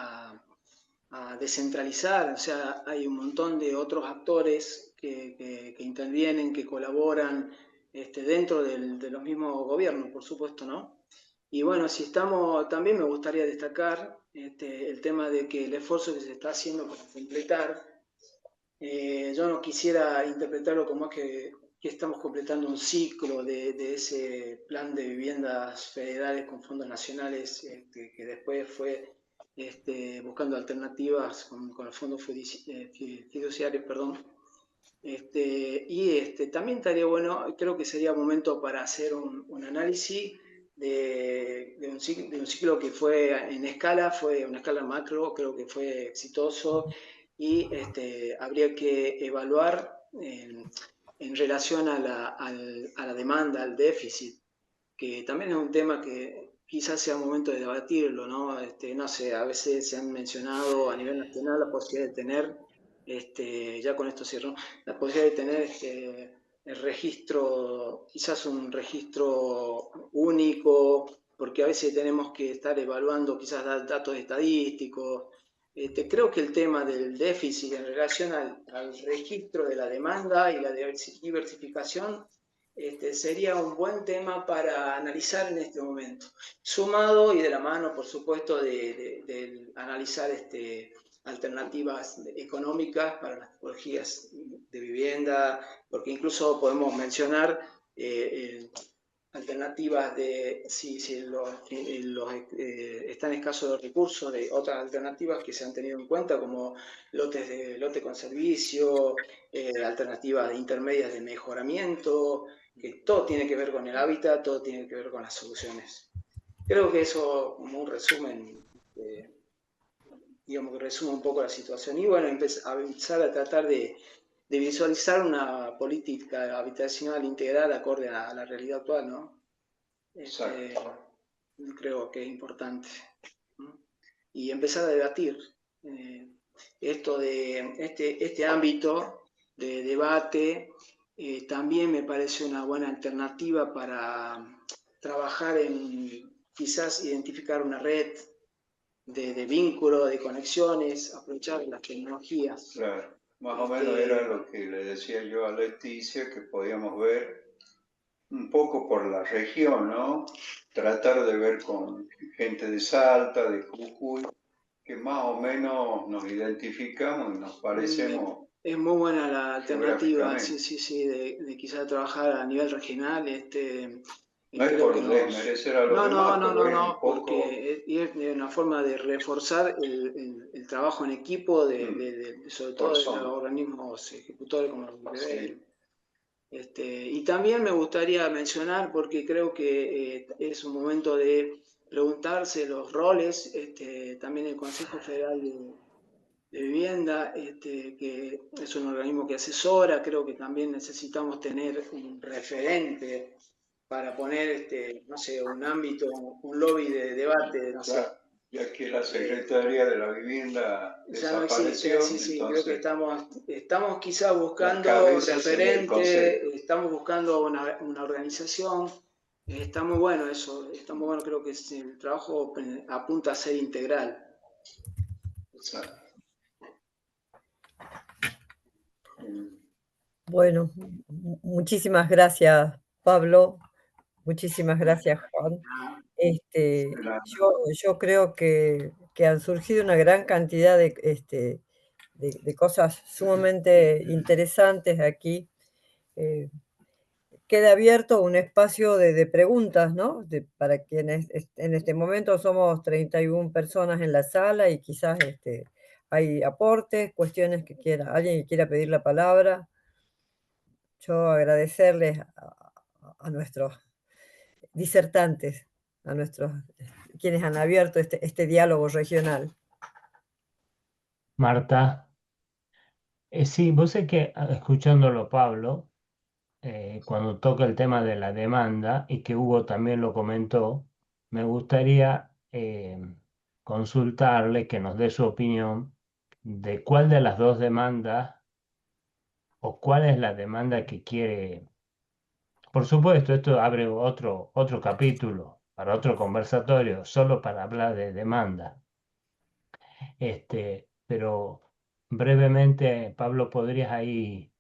[SPEAKER 6] a descentralizar, o sea, hay un montón de otros actores que intervienen, que colaboran dentro de los mismos gobiernos, por supuesto, ¿no? Y bueno, si estamos, también me gustaría destacar el tema de que el esfuerzo que se está haciendo para completar, yo no quisiera interpretarlo como que estamos completando un ciclo de ese plan de viviendas federales con fondos nacionales que después fue buscando alternativas con los fondos fiduciarios, perdón. También estaría bueno, creo que sería momento para hacer un análisis de un ciclo que fue en escala, fue una escala macro, creo que fue exitoso y habría que evaluar en relación a la demanda, al déficit, que también es un tema que quizás sea momento de debatirlo, ¿no? No sé, a veces se han mencionado a nivel nacional la posibilidad de tener, ya con esto cierro, la posibilidad de tener el registro, quizás un registro único, porque a veces tenemos que estar evaluando quizás datos estadísticos. Creo que el tema del déficit en relación al registro de la demanda y la diversificación sería un buen tema para analizar en este momento, sumado y de la mano, por supuesto, de analizar alternativas económicas para las tipologías de vivienda, porque incluso podemos mencionar alternativas de si están escasos los recursos, de otras alternativas que se han tenido en cuenta, como lote con servicio, alternativas intermedias de mejoramiento, que todo tiene que ver con el hábitat, todo tiene que ver con las soluciones. Creo que eso, como un resumen, digamos que resume un poco la situación. Y bueno, empezar a tratar de visualizar una política habitacional integral acorde a la realidad actual, ¿no? Creo que es importante. ¿No? Y empezar a debatir esto de este ámbito de debate. También me parece una buena alternativa para trabajar en quizás identificar una red de vínculo, de conexiones, aprovechar las tecnologías.
[SPEAKER 3] Claro, más o menos era lo que le decía yo a Leticia, que podíamos ver un poco por la región, ¿no? Tratar de ver con gente de Salta, de Jujuy, que más o menos nos identificamos y nos parecemos.
[SPEAKER 6] Es muy buena la alternativa, sí, de quizás trabajar a nivel regional.
[SPEAKER 3] No es por desmerecer a los demás,
[SPEAKER 6] no, porque es una forma de reforzar el trabajo en equipo, sobre todo de los organismos ejecutores como los PBL. Y también me gustaría mencionar, porque creo que es un momento de preguntarse los roles, también el Consejo Federal de Vivienda, que es un organismo que asesora, creo que también necesitamos tener un referente para poner, no sé, un ámbito, un lobby de debate, no sé.
[SPEAKER 3] Ya que la Secretaría de la Vivienda
[SPEAKER 6] ya no existe, sí, creo que estamos quizás buscando referente, estamos buscando una organización. Está muy bueno eso, está muy bueno, creo que el trabajo apunta a ser integral.
[SPEAKER 1] Bueno, muchísimas gracias, Pablo. Muchísimas gracias, Juan. Yo creo que han surgido una gran cantidad de cosas sumamente interesantes aquí. Queda abierto un espacio de preguntas, ¿no? Para quienes en este momento somos 31 personas en la sala y quizás hay aportes, cuestiones alguien que quiera pedir la palabra. Yo agradecerles a nuestros disertantes, a quienes han abierto este diálogo regional.
[SPEAKER 4] Marta, sí, vos sé que escuchándolo Pablo, cuando toca el tema de la demanda, y que Hugo también lo comentó, me gustaría consultarle que nos dé su opinión de cuál de las dos demandas o cuál es la demanda que quiere. Por supuesto, esto abre otro capítulo para otro conversatorio, solo para hablar de demanda. Pero brevemente, Pablo, ¿podrías ahí?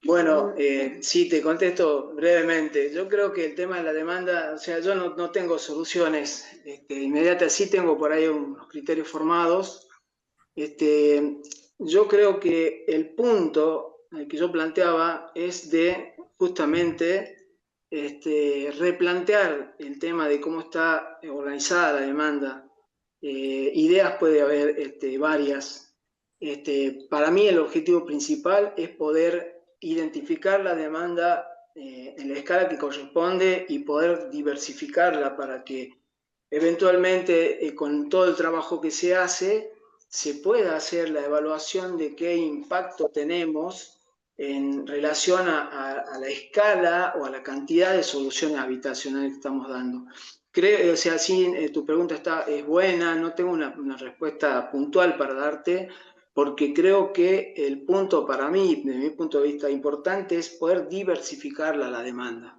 [SPEAKER 6] Bueno, sí, te contesto brevemente. Yo creo que el tema de la demanda, o sea, yo no tengo soluciones inmediatas, sí tengo por ahí unos criterios formados. Yo creo que el punto que yo planteaba es de justamente replantear el tema de cómo está organizada la demanda. Ideas puede haber varias. Para mí el objetivo principal es poder identificar la demanda en la escala que corresponde y poder diversificarla para que eventualmente con todo el trabajo que se hace se pueda hacer la evaluación de qué impacto tenemos en relación a la escala o a la cantidad de soluciones habitacionales que estamos dando. Creo, o sea, sí, tu pregunta es buena, no tengo una respuesta puntual para darte, porque creo que el punto para mí, desde mi punto de vista importante, es poder diversificar la demanda.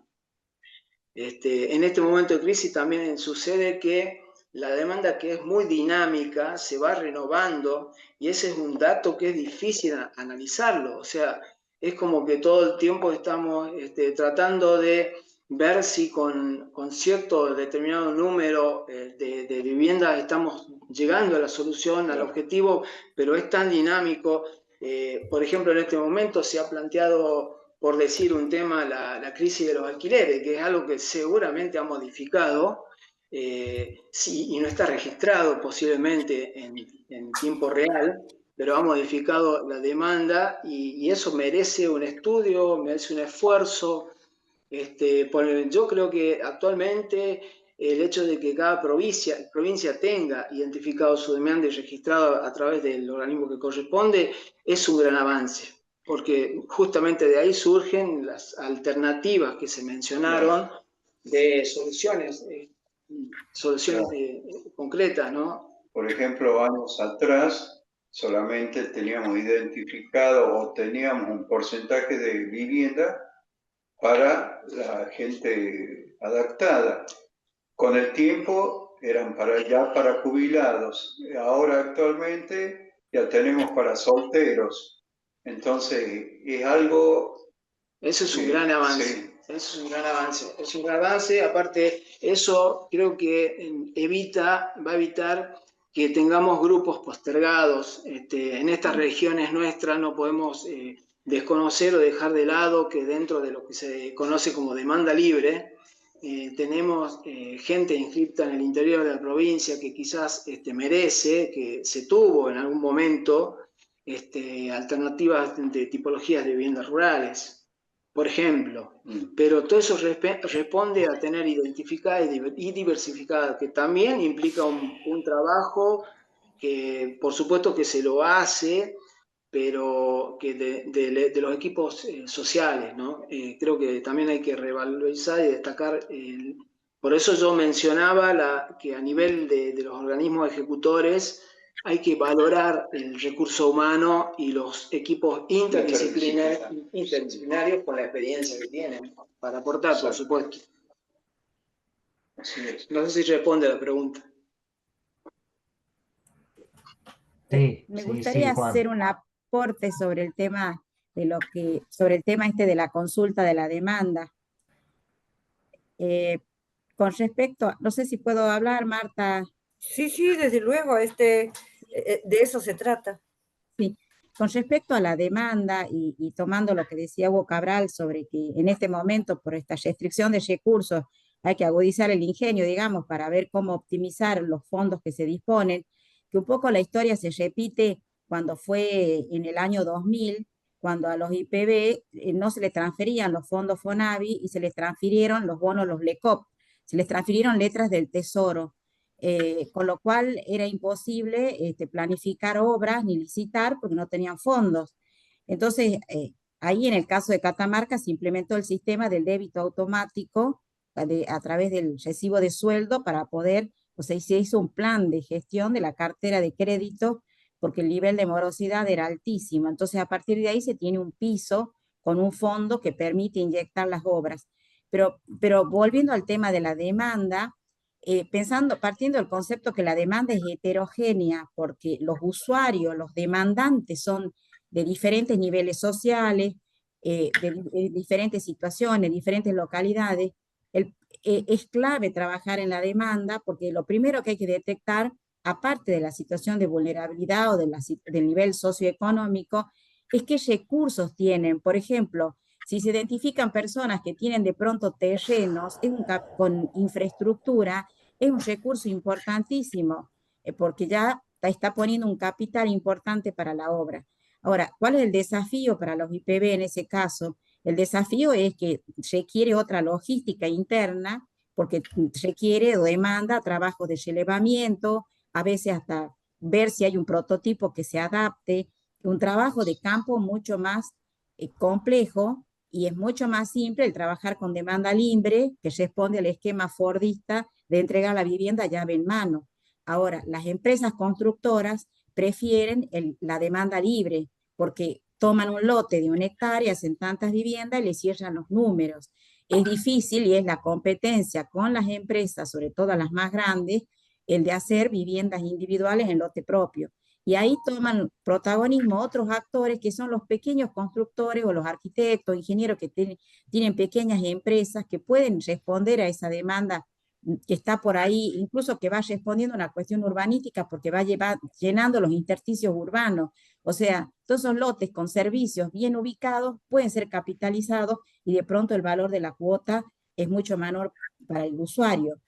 [SPEAKER 6] En este momento de crisis también sucede que la demanda, que es muy dinámica, se va renovando, y ese es un dato que es difícil analizarlo. O sea, es como que todo el tiempo estamos tratando de ver si con cierto determinado número de viviendas estamos llegando a la solución, al objetivo, pero es tan dinámico. Por ejemplo, en este momento se ha planteado, por decir un tema, la crisis de los alquileres, que es algo que seguramente ha modificado, sí, y no está registrado posiblemente en tiempo real, pero ha modificado la demanda, y eso merece un estudio, merece un esfuerzo. Yo creo que actualmente el hecho de que cada provincia tenga identificado su demanda y registrado a través del organismo que corresponde es un gran avance, porque justamente de ahí surgen las alternativas que se mencionaron de soluciones concretas, ¿no?
[SPEAKER 3] Por ejemplo, años atrás solamente teníamos identificado o teníamos un porcentaje de vivienda para la gente adaptada. Con el tiempo eran para jubilados. Ahora actualmente ya tenemos para solteros. Entonces es algo...
[SPEAKER 6] Eso es un gran avance. Sí. Eso es un gran avance. Es un gran avance. Aparte, eso creo que va a evitar que tengamos grupos postergados. En estas regiones nuestras no podemos desconocer o dejar de lado que dentro de lo que se conoce como demanda libre, tenemos gente inscripta en el interior de la provincia que quizás merece, que se tuvo en algún momento, alternativas de tipologías de viviendas rurales, por ejemplo. Pero todo eso responde a tener identificada y diversificada, que también implica un trabajo que por supuesto que se lo hace, pero que de los equipos sociales, ¿no? Creo que también hay que revalorizar y destacar. Por eso yo mencionaba que a nivel de los organismos ejecutores hay que valorar el recurso humano y los equipos interdisciplinarios con la experiencia que tienen para aportar, por supuesto. No sé si responde a la pregunta.
[SPEAKER 4] Sí,
[SPEAKER 8] Me
[SPEAKER 4] sí,
[SPEAKER 8] gustaría
[SPEAKER 4] Juan.
[SPEAKER 8] hacer un aporte sobre el tema sobre el tema de la consulta de la demanda. Con respecto, no sé si puedo hablar, Marta.
[SPEAKER 1] Sí, desde luego, de eso se trata.
[SPEAKER 8] Sí, con respecto a la demanda y tomando lo que decía Hugo Cabral sobre que en este momento, por esta restricción de recursos, hay que agudizar el ingenio, digamos, para ver cómo optimizar los fondos que se disponen, que un poco la historia se repite cuando fue en el año 2000, cuando a los IPB no se les transferían los fondos FONAVI y se les transfirieron los bonos, los LECOP, se les transfirieron letras del Tesoro, con lo cual era imposible planificar obras ni licitar porque no tenían fondos. Entonces, ahí en el caso de Catamarca se implementó el sistema del débito automático a través del recibo de sueldo para poder, o sea, se hizo un plan de gestión de la cartera de crédito porque el nivel de morosidad era altísimo. Entonces, a partir de ahí se tiene un piso con un fondo que permite inyectar las obras. Pero volviendo al tema de la demanda, partiendo del concepto que la demanda es heterogénea, porque los usuarios, los demandantes son de diferentes niveles sociales, de diferentes situaciones, diferentes localidades, es clave trabajar en la demanda, porque lo primero que hay que detectar, aparte de la situación de vulnerabilidad o del nivel socioeconómico, es qué recursos tienen. Por ejemplo, si se identifican personas que tienen de pronto terrenos con infraestructura, es un recurso importantísimo, porque ya está poniendo un capital importante para la obra. Ahora, ¿cuál es el desafío para los IPB en ese caso? El desafío es que requiere otra logística interna, porque requiere o demanda trabajo de relevamiento, a veces hasta ver si hay un prototipo que se adapte, un trabajo de campo mucho más complejo, y es mucho más simple el trabajar con demanda libre, que responde al esquema fordista de entregar la vivienda llave en mano. Ahora, las empresas constructoras prefieren la demanda libre, porque toman un lote de 1 hectárea, hacen tantas viviendas y le cierran los números. Es difícil y es la competencia con las empresas, sobre todo las más grandes, el de hacer viviendas individuales en lote propio. Y ahí toman protagonismo otros actores que son los pequeños constructores o los arquitectos, ingenieros que tienen pequeñas empresas que pueden responder a esa demanda que está por ahí, incluso que va respondiendo a una cuestión urbanística porque va llenando los intersticios urbanos. O sea, todos esos lotes con servicios bien ubicados pueden ser capitalizados y de pronto el valor de la cuota es mucho menor para el usuario.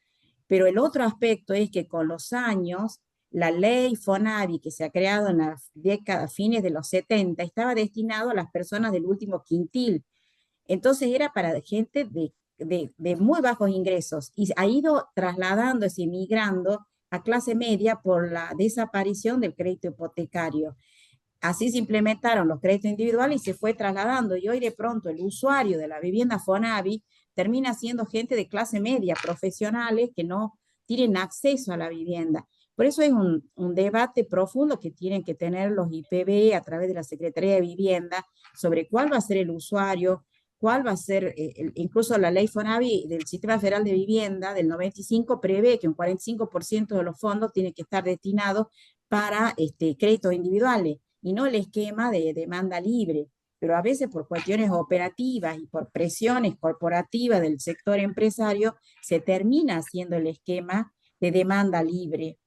[SPEAKER 8] Pero el otro aspecto es que con los años, la ley FONAVI que se ha creado en las décadas, fines de los 70, estaba destinado a las personas del último quintil. Entonces era para gente de muy bajos ingresos y ha ido trasladándose y migrando a clase media por la desaparición del crédito hipotecario. Así se implementaron los créditos individuales y se fue trasladando, y hoy de pronto el usuario de la vivienda FONAVI termina siendo gente de clase media, profesionales que no tienen acceso a la vivienda. Por eso es un debate profundo que tienen que tener los IPB a través de la Secretaría de Vivienda sobre cuál va a ser el usuario, cuál va a ser, incluso la ley FONAVI del Sistema Federal de Vivienda del 95 prevé que un 45% de los fondos tiene que estar destinados para créditos individuales y no el esquema de demanda libre. Pero a veces por cuestiones operativas y por presiones corporativas del sector empresario se termina haciendo el esquema de demanda libre.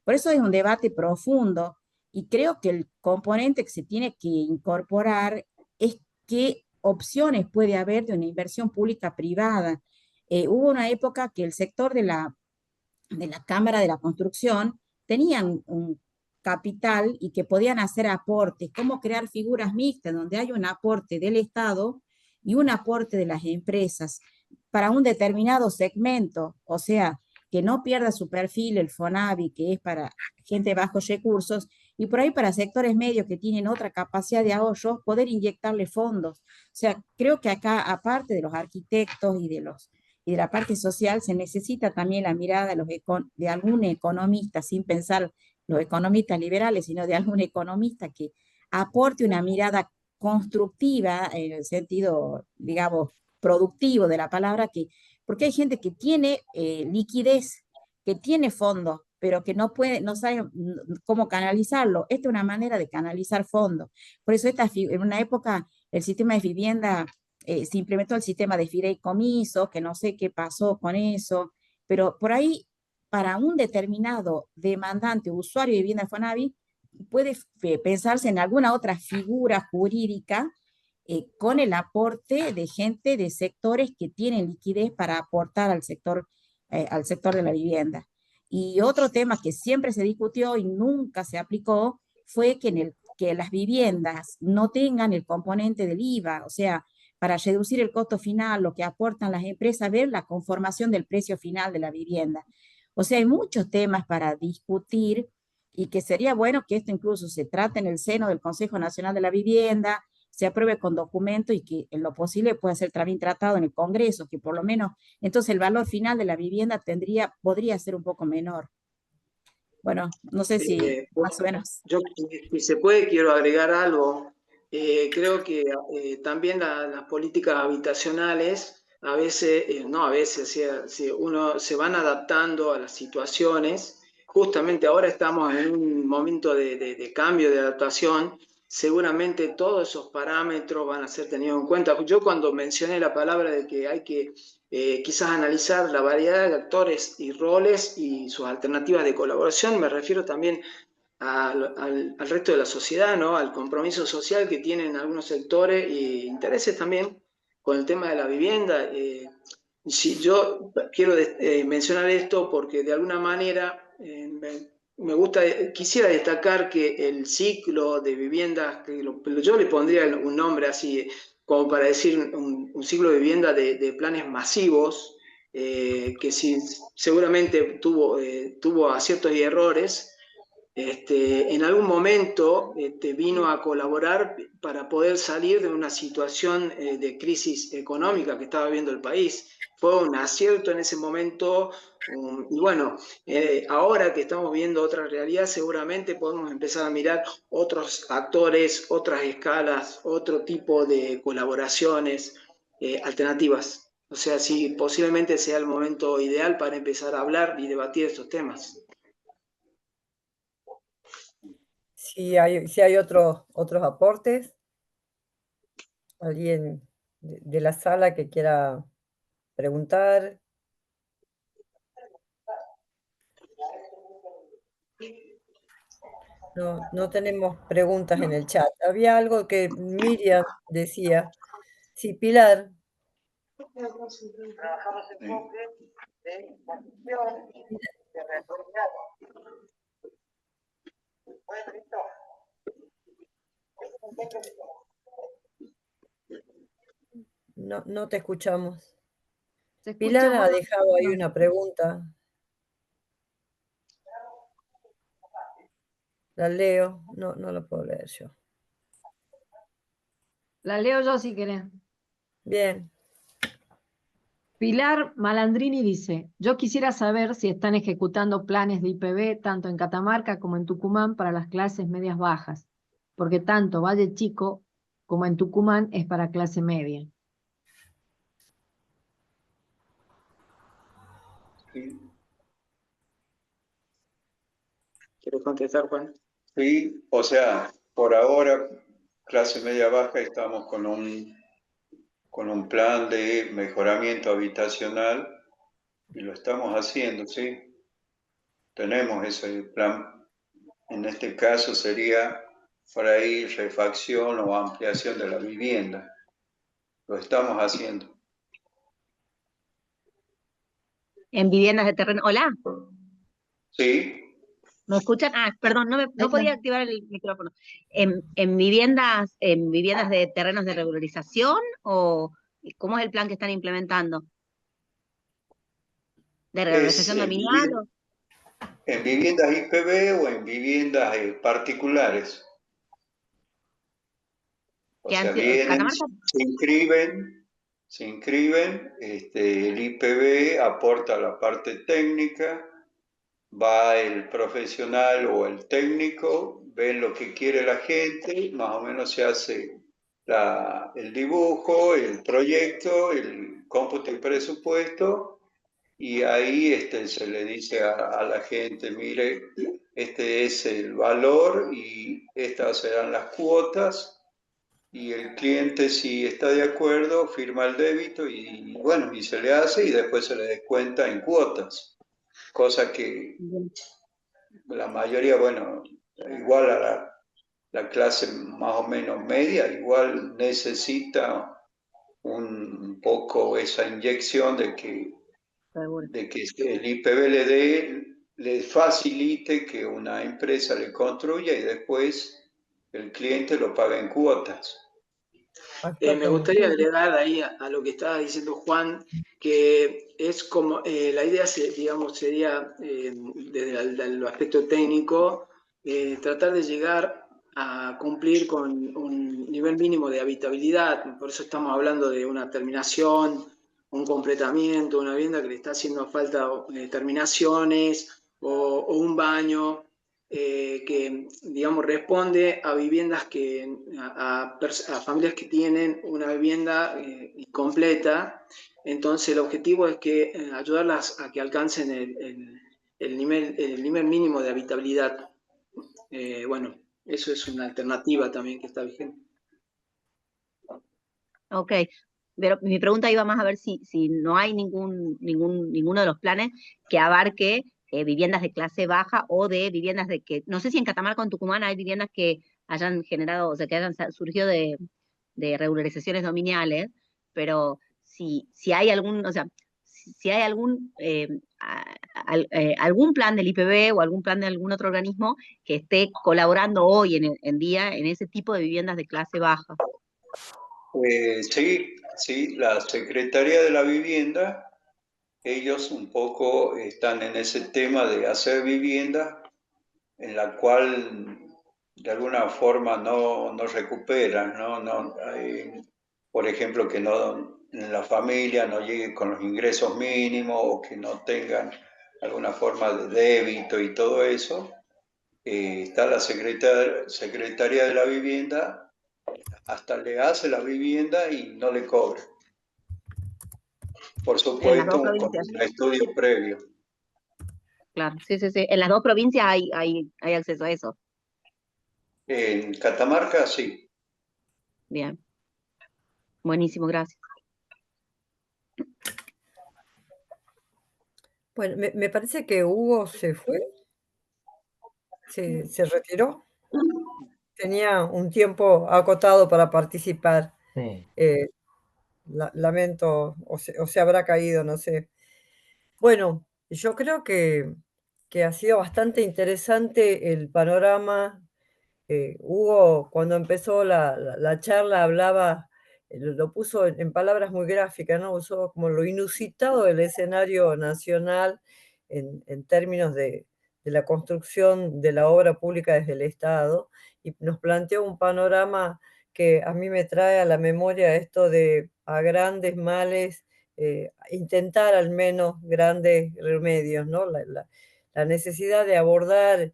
[SPEAKER 8] Por eso es un debate profundo y creo que el componente que se tiene que incorporar es qué opciones puede haber de una inversión pública privada. Hubo una época que el sector de la Cámara de la Construcción tenían un capital y que podían hacer aportes, cómo crear figuras mixtas donde hay un aporte del Estado y un aporte de las empresas para un determinado segmento, o sea, que no pierda su perfil el FONAVI, que es para gente de bajos recursos, y por ahí para sectores medios que tienen otra capacidad de ahorro, poder inyectarle fondos. O sea, creo que acá, aparte de los arquitectos y de la parte social, se necesita también la mirada de algún economista, sin pensar los economistas liberales, sino de algún economista que aporte una mirada constructiva en el sentido, digamos, productivo de la palabra, porque hay gente que tiene liquidez, que tiene fondos, pero que no sabe cómo canalizarlo. Esta es una manera de canalizar fondos. Por eso en una época el sistema de vivienda se implementó el sistema de fideicomiso, que no sé qué pasó con eso, pero por ahí para un determinado demandante, usuario de vivienda FONAVI, puede pensarse en alguna otra figura jurídica con el aporte de gente de sectores que tienen liquidez para aportar al sector de la vivienda. Y otro tema que siempre se discutió y nunca se aplicó fue que en el que las viviendas no tengan el componente del IVA, o sea, para reducir el costo final, lo que aportan las empresas, ver la conformación del precio final de la vivienda. O sea, hay muchos temas para discutir y que sería bueno que esto incluso se trate en el seno del Consejo Nacional de la Vivienda, se apruebe con documento y que en lo posible pueda ser también tratado en el Congreso, que por lo menos entonces el valor final de la vivienda podría ser un poco menor. Bueno, no sé si más o menos.
[SPEAKER 6] Yo, si se puede, quiero agregar algo. Creo que también las políticas habitacionales, a veces, no a veces, si uno se van adaptando a las situaciones. Justamente ahora estamos en un momento de cambio, de adaptación. Seguramente todos esos parámetros van a ser tenidos en cuenta. Yo cuando mencioné la palabra de que hay que quizás analizar la variedad de actores y roles y sus alternativas de colaboración, me refiero también al resto de la sociedad, ¿no? Al compromiso social que tienen algunos sectores e intereses también con el tema de la vivienda. Si yo quiero mencionar esto porque de alguna manera me gusta, quisiera destacar que el ciclo de viviendas, yo le pondría un nombre así, como para decir un ciclo de vivienda de planes masivos, que sí, seguramente tuvo aciertos y errores. En algún momento vino a colaborar para poder salir de una situación de crisis económica que estaba viviendo el país. Fue un acierto en ese momento, y bueno, ahora que estamos viendo otra realidad, seguramente podemos empezar a mirar otros actores, otras escalas, otro tipo de colaboraciones alternativas. O sea, sí, posiblemente sea el momento ideal para empezar a hablar y debatir estos temas.
[SPEAKER 1] Si hay otros aportes, alguien de la sala que quiera preguntar. No tenemos preguntas en el chat. Había algo que Miriam decía. Sí, Pilar. No te escuchamos. Pilar ha dejado ahí una pregunta. La leo, no la puedo leer yo.
[SPEAKER 7] La leo yo si querés.
[SPEAKER 1] Bien.
[SPEAKER 7] Pilar Malandrini dice, yo quisiera saber si están ejecutando planes de IPB tanto en Catamarca como en Tucumán para las clases medias bajas, porque tanto Valle Chico como en Tucumán es para clase media.
[SPEAKER 3] Sí.
[SPEAKER 6] ¿Quieres contestar, Juan?
[SPEAKER 3] Sí, o sea, por ahora, clase media baja, estamos con un plan de mejoramiento habitacional y lo estamos haciendo, ¿sí? Tenemos ese plan. En este caso sería freír, refacción o ampliación de la vivienda. Lo estamos haciendo.
[SPEAKER 9] En viviendas de terreno. Hola,
[SPEAKER 3] Sí,
[SPEAKER 9] ¿me escuchan? Ah, perdón, no podía activar el micrófono. ¿En viviendas de terrenos de regularización o cómo es el plan que están implementando? ¿De regularización dominial?
[SPEAKER 3] en viviendas IPB o en viviendas particulares. O sea, vienen, se inscriben, el IPB aporta la parte técnica, va el profesional o el técnico, ven lo que quiere la gente, más o menos se hace el dibujo, el proyecto, el cómputo y presupuesto, y ahí se le dice a la gente, mire, este es el valor y estas serán las cuotas, y el cliente, si está de acuerdo, firma el débito y bueno, y se le hace y después se le descuenta en cuotas, cosa que la mayoría, bueno, igual a la clase más o menos media, igual necesita un poco esa inyección de que el IPB le facilite que una empresa le construya y después el cliente lo paga en cuotas.
[SPEAKER 6] Me gustaría agregar ahí a lo que estaba diciendo Juan, que es como, la idea, digamos, sería, desde el aspecto técnico, tratar de llegar a cumplir con un nivel mínimo de habitabilidad. Por eso estamos hablando de una terminación, un completamiento, una vivienda que le está haciendo falta terminaciones o un baño. Que, digamos, responde a viviendas a familias que tienen una vivienda incompleta. Entonces, el objetivo es que ayudarlas a que alcancen el nivel mínimo de habitabilidad. Bueno, eso es una alternativa también que está vigente.
[SPEAKER 9] Ok, pero mi pregunta iba más a ver si no hay ninguno de los planes que abarque viviendas de clase baja o de viviendas que, no sé si en Catamarca o en Tucumán hay viviendas que hayan generado, o sea, que hayan surgido de regularizaciones dominiales, pero si hay algún, o sea, si hay algún plan del IPB o algún plan de algún otro organismo que esté colaborando hoy en día en ese tipo de viviendas de clase baja.
[SPEAKER 3] Sí, la Secretaría de la Vivienda, ellos un poco están en ese tema de hacer vivienda en la cual de alguna forma no recuperan, por ejemplo, que no, en la familia no llegue con los ingresos mínimos o que no tengan alguna forma de débito y todo eso. Está la Secretaría de la Vivienda, hasta le hace la vivienda y no le cobra. Por supuesto, con un estudio previo.
[SPEAKER 9] Claro, sí. En las dos provincias hay acceso a eso.
[SPEAKER 3] En Catamarca, sí.
[SPEAKER 9] Bien. Buenísimo, gracias.
[SPEAKER 1] Bueno, me parece que Hugo se fue, se retiró. Tenía un tiempo acotado para participar.
[SPEAKER 4] Sí.
[SPEAKER 1] Lamento, o se habrá caído, no sé. Bueno, yo creo que ha sido bastante interesante el panorama. Hugo, cuando empezó la charla, hablaba, lo puso en palabras muy gráficas, ¿no? Usó como lo inusitado del escenario nacional en términos de la construcción de la obra pública desde el Estado, y nos planteó un panorama que a mí me trae a la memoria esto de a grandes males, intentar al menos grandes remedios, ¿no? La necesidad de abordar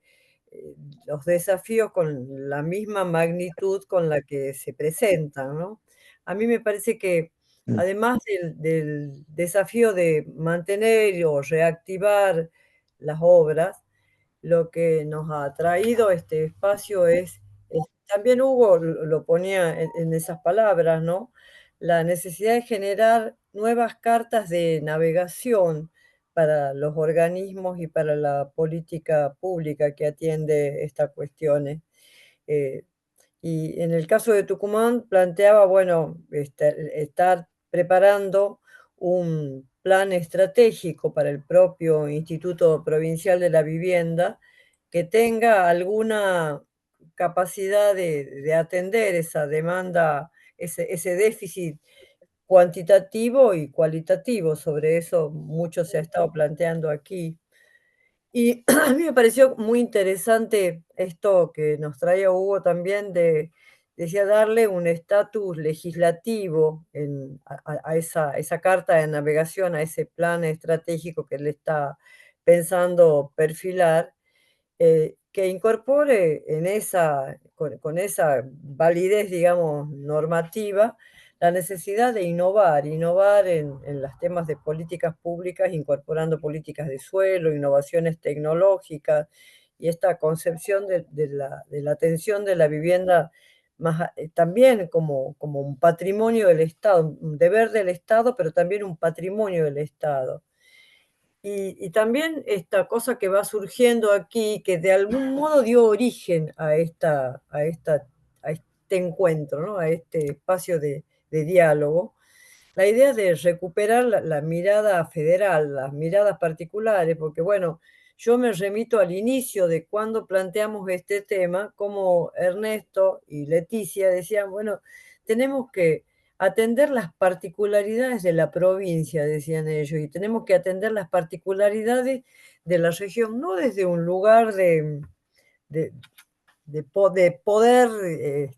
[SPEAKER 1] los desafíos con la misma magnitud con la que se presentan, ¿no? A mí me parece que además del desafío de mantener o reactivar las obras, lo que nos ha traído este espacio también Hugo lo ponía en esas palabras, ¿no? La necesidad de generar nuevas cartas de navegación para los organismos y para la política pública que atiende estas cuestiones. Y en el caso de Tucumán planteaba, bueno, estar preparando un plan estratégico para el propio Instituto Provincial de la Vivienda que tenga alguna capacidad de atender esa demanda, ese déficit cuantitativo y cualitativo. Sobre eso mucho se ha estado planteando aquí. Y a mí me pareció muy interesante esto que nos traía Hugo también decía, darle un estatus legislativo a esa carta de navegación, a ese plan estratégico que él está pensando perfilar, que incorpore con esa validez, digamos, normativa, la necesidad de innovar en los temas de políticas públicas, incorporando políticas de suelo, innovaciones tecnológicas y esta concepción de la atención de la vivienda también como un patrimonio del Estado, un deber del Estado, pero también un patrimonio del Estado. Y también esta cosa que va surgiendo aquí, que de algún modo dio origen a este encuentro, ¿no? A este espacio de diálogo, la idea de recuperar la mirada federal, las miradas particulares, porque bueno, yo me remito al inicio de cuando planteamos este tema, como Ernesto y Leticia decían, bueno, tenemos que atender las particularidades de la provincia, decían ellos, y tenemos que atender las particularidades de la región, no desde un lugar de, de poder,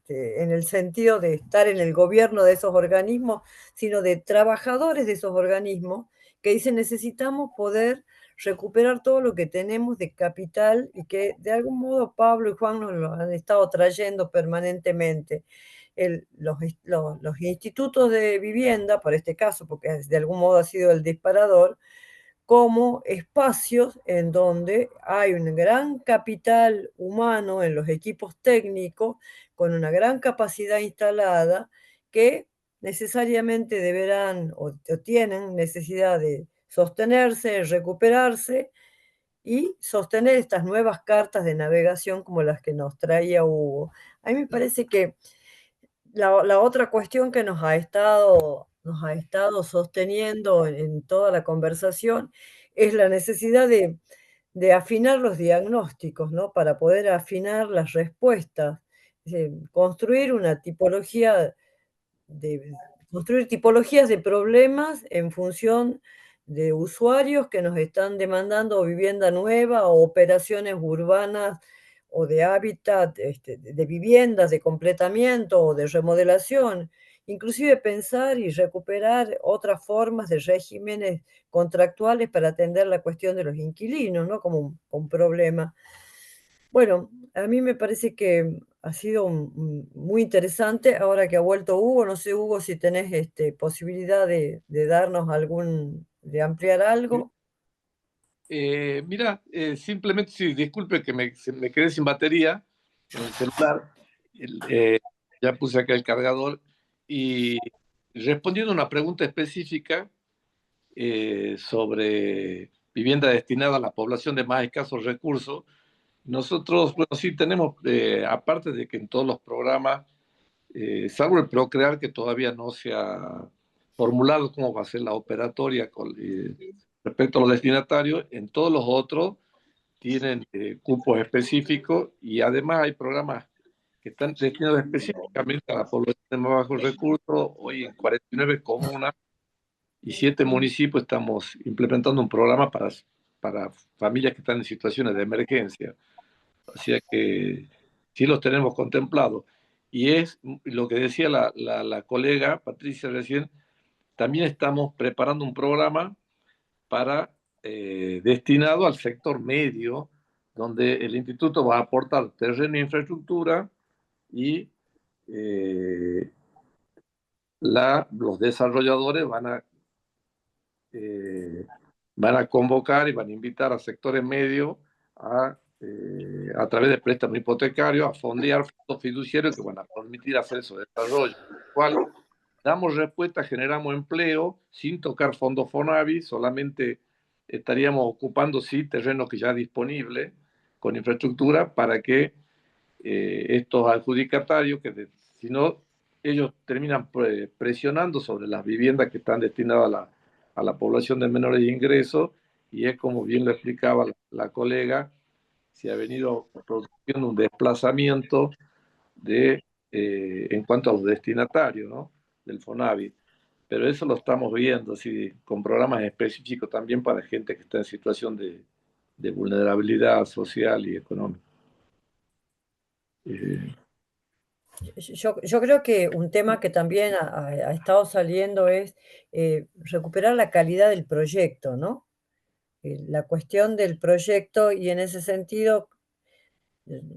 [SPEAKER 1] en el sentido de estar en el gobierno de esos organismos, sino de trabajadores de esos organismos que dicen necesitamos poder recuperar todo lo que tenemos de capital y que de algún modo Pablo y Juan nos lo han estado trayendo permanentemente. Los institutos de vivienda, por este caso, porque de algún modo ha sido el disparador, como espacios en donde hay un gran capital humano en los equipos técnicos, con una gran capacidad instalada, que necesariamente deberán o tienen necesidad de sostenerse, recuperarse y sostener estas nuevas cartas de navegación como las que nos traía Hugo. A mí me parece que la otra cuestión que nos ha estado sosteniendo en toda la conversación es la necesidad de afinar los diagnósticos, ¿no? Para poder afinar las respuestas, construir una tipología construir tipologías de problemas en función de usuarios que nos están demandando vivienda nueva o operaciones urbanas o de hábitat, de viviendas, de completamiento o de remodelación. Inclusive pensar y recuperar otras formas de regímenes contractuales para atender la cuestión de los inquilinos, ¿no? Como un problema. Bueno, a mí me parece que ha sido muy interesante. Ahora que ha vuelto Hugo, no sé, Hugo, si tenés posibilidad de darnos de ampliar algo.
[SPEAKER 2] Mira, simplemente, sí, disculpe que me quedé sin batería en el celular. Ya puse acá el cargador y respondiendo a una pregunta específica sobre vivienda destinada a la población de más escasos recursos, nosotros, bueno, sí tenemos, aparte de que en todos los programas, salvo el Procrear, que todavía no se ha formulado cómo va a ser la operatoria respecto a los destinatarios, en todos los otros tienen cupos específicos y además hay programas que están destinados específicamente a la población de más bajos recursos. Hoy en 49 comunas y 7 municipios estamos implementando un programa para familias que están en situaciones de emergencia. Así que sí los tenemos contemplados. Y es lo que decía la colega Patricia recién, también estamos preparando un programa para destinado al sector medio, donde el instituto va a aportar terreno e infraestructura y los desarrolladores van a convocar y van a invitar a sectores medios a través de préstamos hipotecarios a fondear fondos fiduciarios que van a permitir hacer esos desarrollos. Cual damos respuesta, generamos empleo sin tocar fondos FONAVI, solamente estaríamos ocupando sí terrenos que ya disponibles con infraestructura para que estos adjudicatarios, si no, ellos terminan presionando sobre las viviendas que están destinadas a la población de menores ingresos, y es como bien lo explicaba la colega, se ha venido produciendo un desplazamiento en cuanto a los destinatarios, ¿no? Del FONAVI. Pero eso lo estamos viendo, así, con programas específicos también para gente que está en situación de vulnerabilidad social y económica.
[SPEAKER 1] Yo creo que un tema que también ha estado saliendo es recuperar la calidad del proyecto, ¿no? La cuestión del proyecto y en ese sentido,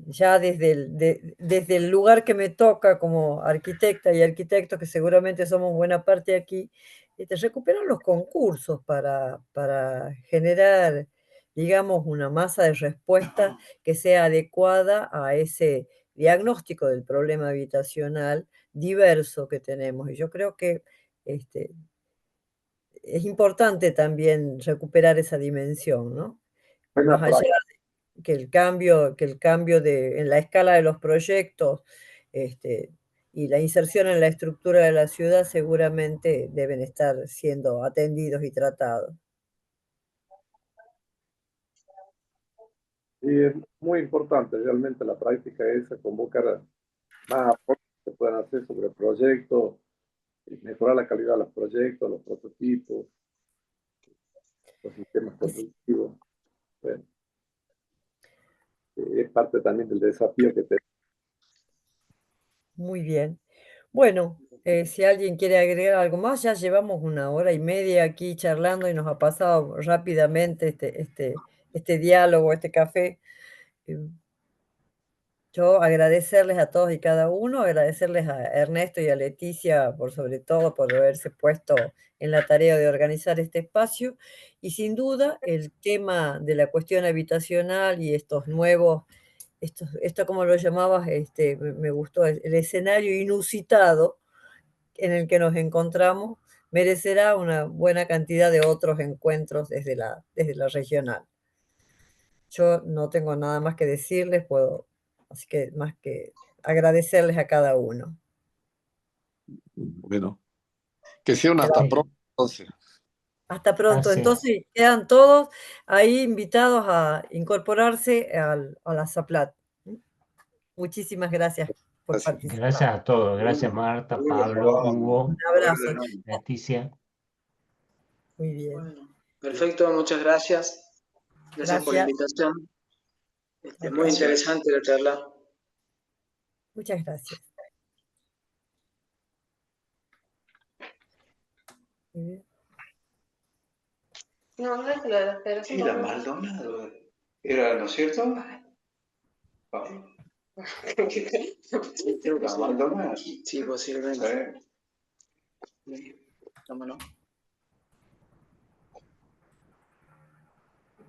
[SPEAKER 1] ya desde el lugar que me toca como arquitecta y arquitecto, que seguramente somos buena parte aquí, recuperar los concursos para generar, digamos, una masa de respuesta que sea adecuada a ese diagnóstico del problema habitacional diverso que tenemos. Y yo creo que es importante también recuperar esa dimensión, ¿no? Más allá que el cambio en la escala de los proyectos, y la inserción en la estructura de la ciudad seguramente deben estar siendo atendidos y tratados.
[SPEAKER 2] Y es muy importante realmente la práctica esa, convocar a más aportes que puedan hacer sobre el proyecto, y mejorar la calidad de los proyectos, los prototipos, los sistemas constructivos. Bueno, es parte también del desafío que tenemos.
[SPEAKER 1] Muy bien. Bueno, si alguien quiere agregar algo más, ya llevamos 1 hora y media aquí charlando y nos ha pasado rápidamente este diálogo, este café. Yo agradecerles a todos y cada uno, agradecerles a Ernesto y a Leticia por sobre todo por haberse puesto en la tarea de organizar este espacio. Y sin duda el tema de la cuestión habitacional y estos nuevos, esto como lo llamabas, me gustó, el escenario inusitado en el que nos encontramos merecerá una buena cantidad de otros encuentros desde la regional. Yo no tengo nada más que decirles, así que más que agradecerles a cada uno.
[SPEAKER 2] Bueno, que sea un hasta
[SPEAKER 1] Gracias.
[SPEAKER 2] pronto, entonces.
[SPEAKER 1] Hasta pronto.
[SPEAKER 4] Así.
[SPEAKER 1] Entonces quedan todos ahí invitados a incorporarse a la SAPLAT. Muchísimas gracias por
[SPEAKER 2] Gracias.
[SPEAKER 1] participar.
[SPEAKER 4] Gracias a todos. Gracias Marta, Pablo, Hugo,
[SPEAKER 1] Un abrazo.
[SPEAKER 4] Leticia.
[SPEAKER 1] Muy bien.
[SPEAKER 6] Bueno, perfecto, muchas gracias. Gracias por la
[SPEAKER 1] Gracias.
[SPEAKER 6] invitación. Muy
[SPEAKER 1] Gracias.
[SPEAKER 6] interesante la charla.
[SPEAKER 1] Muchas gracias. Muy bien.
[SPEAKER 3] No, no es lo de la Federación. Era Maldonado. Era, ¿no es cierto? Pablo.
[SPEAKER 6] Creo que
[SPEAKER 3] Era
[SPEAKER 6] sí.
[SPEAKER 3] Maldonado.
[SPEAKER 6] Sí, posiblemente.
[SPEAKER 3] Sí.
[SPEAKER 6] Vámonos.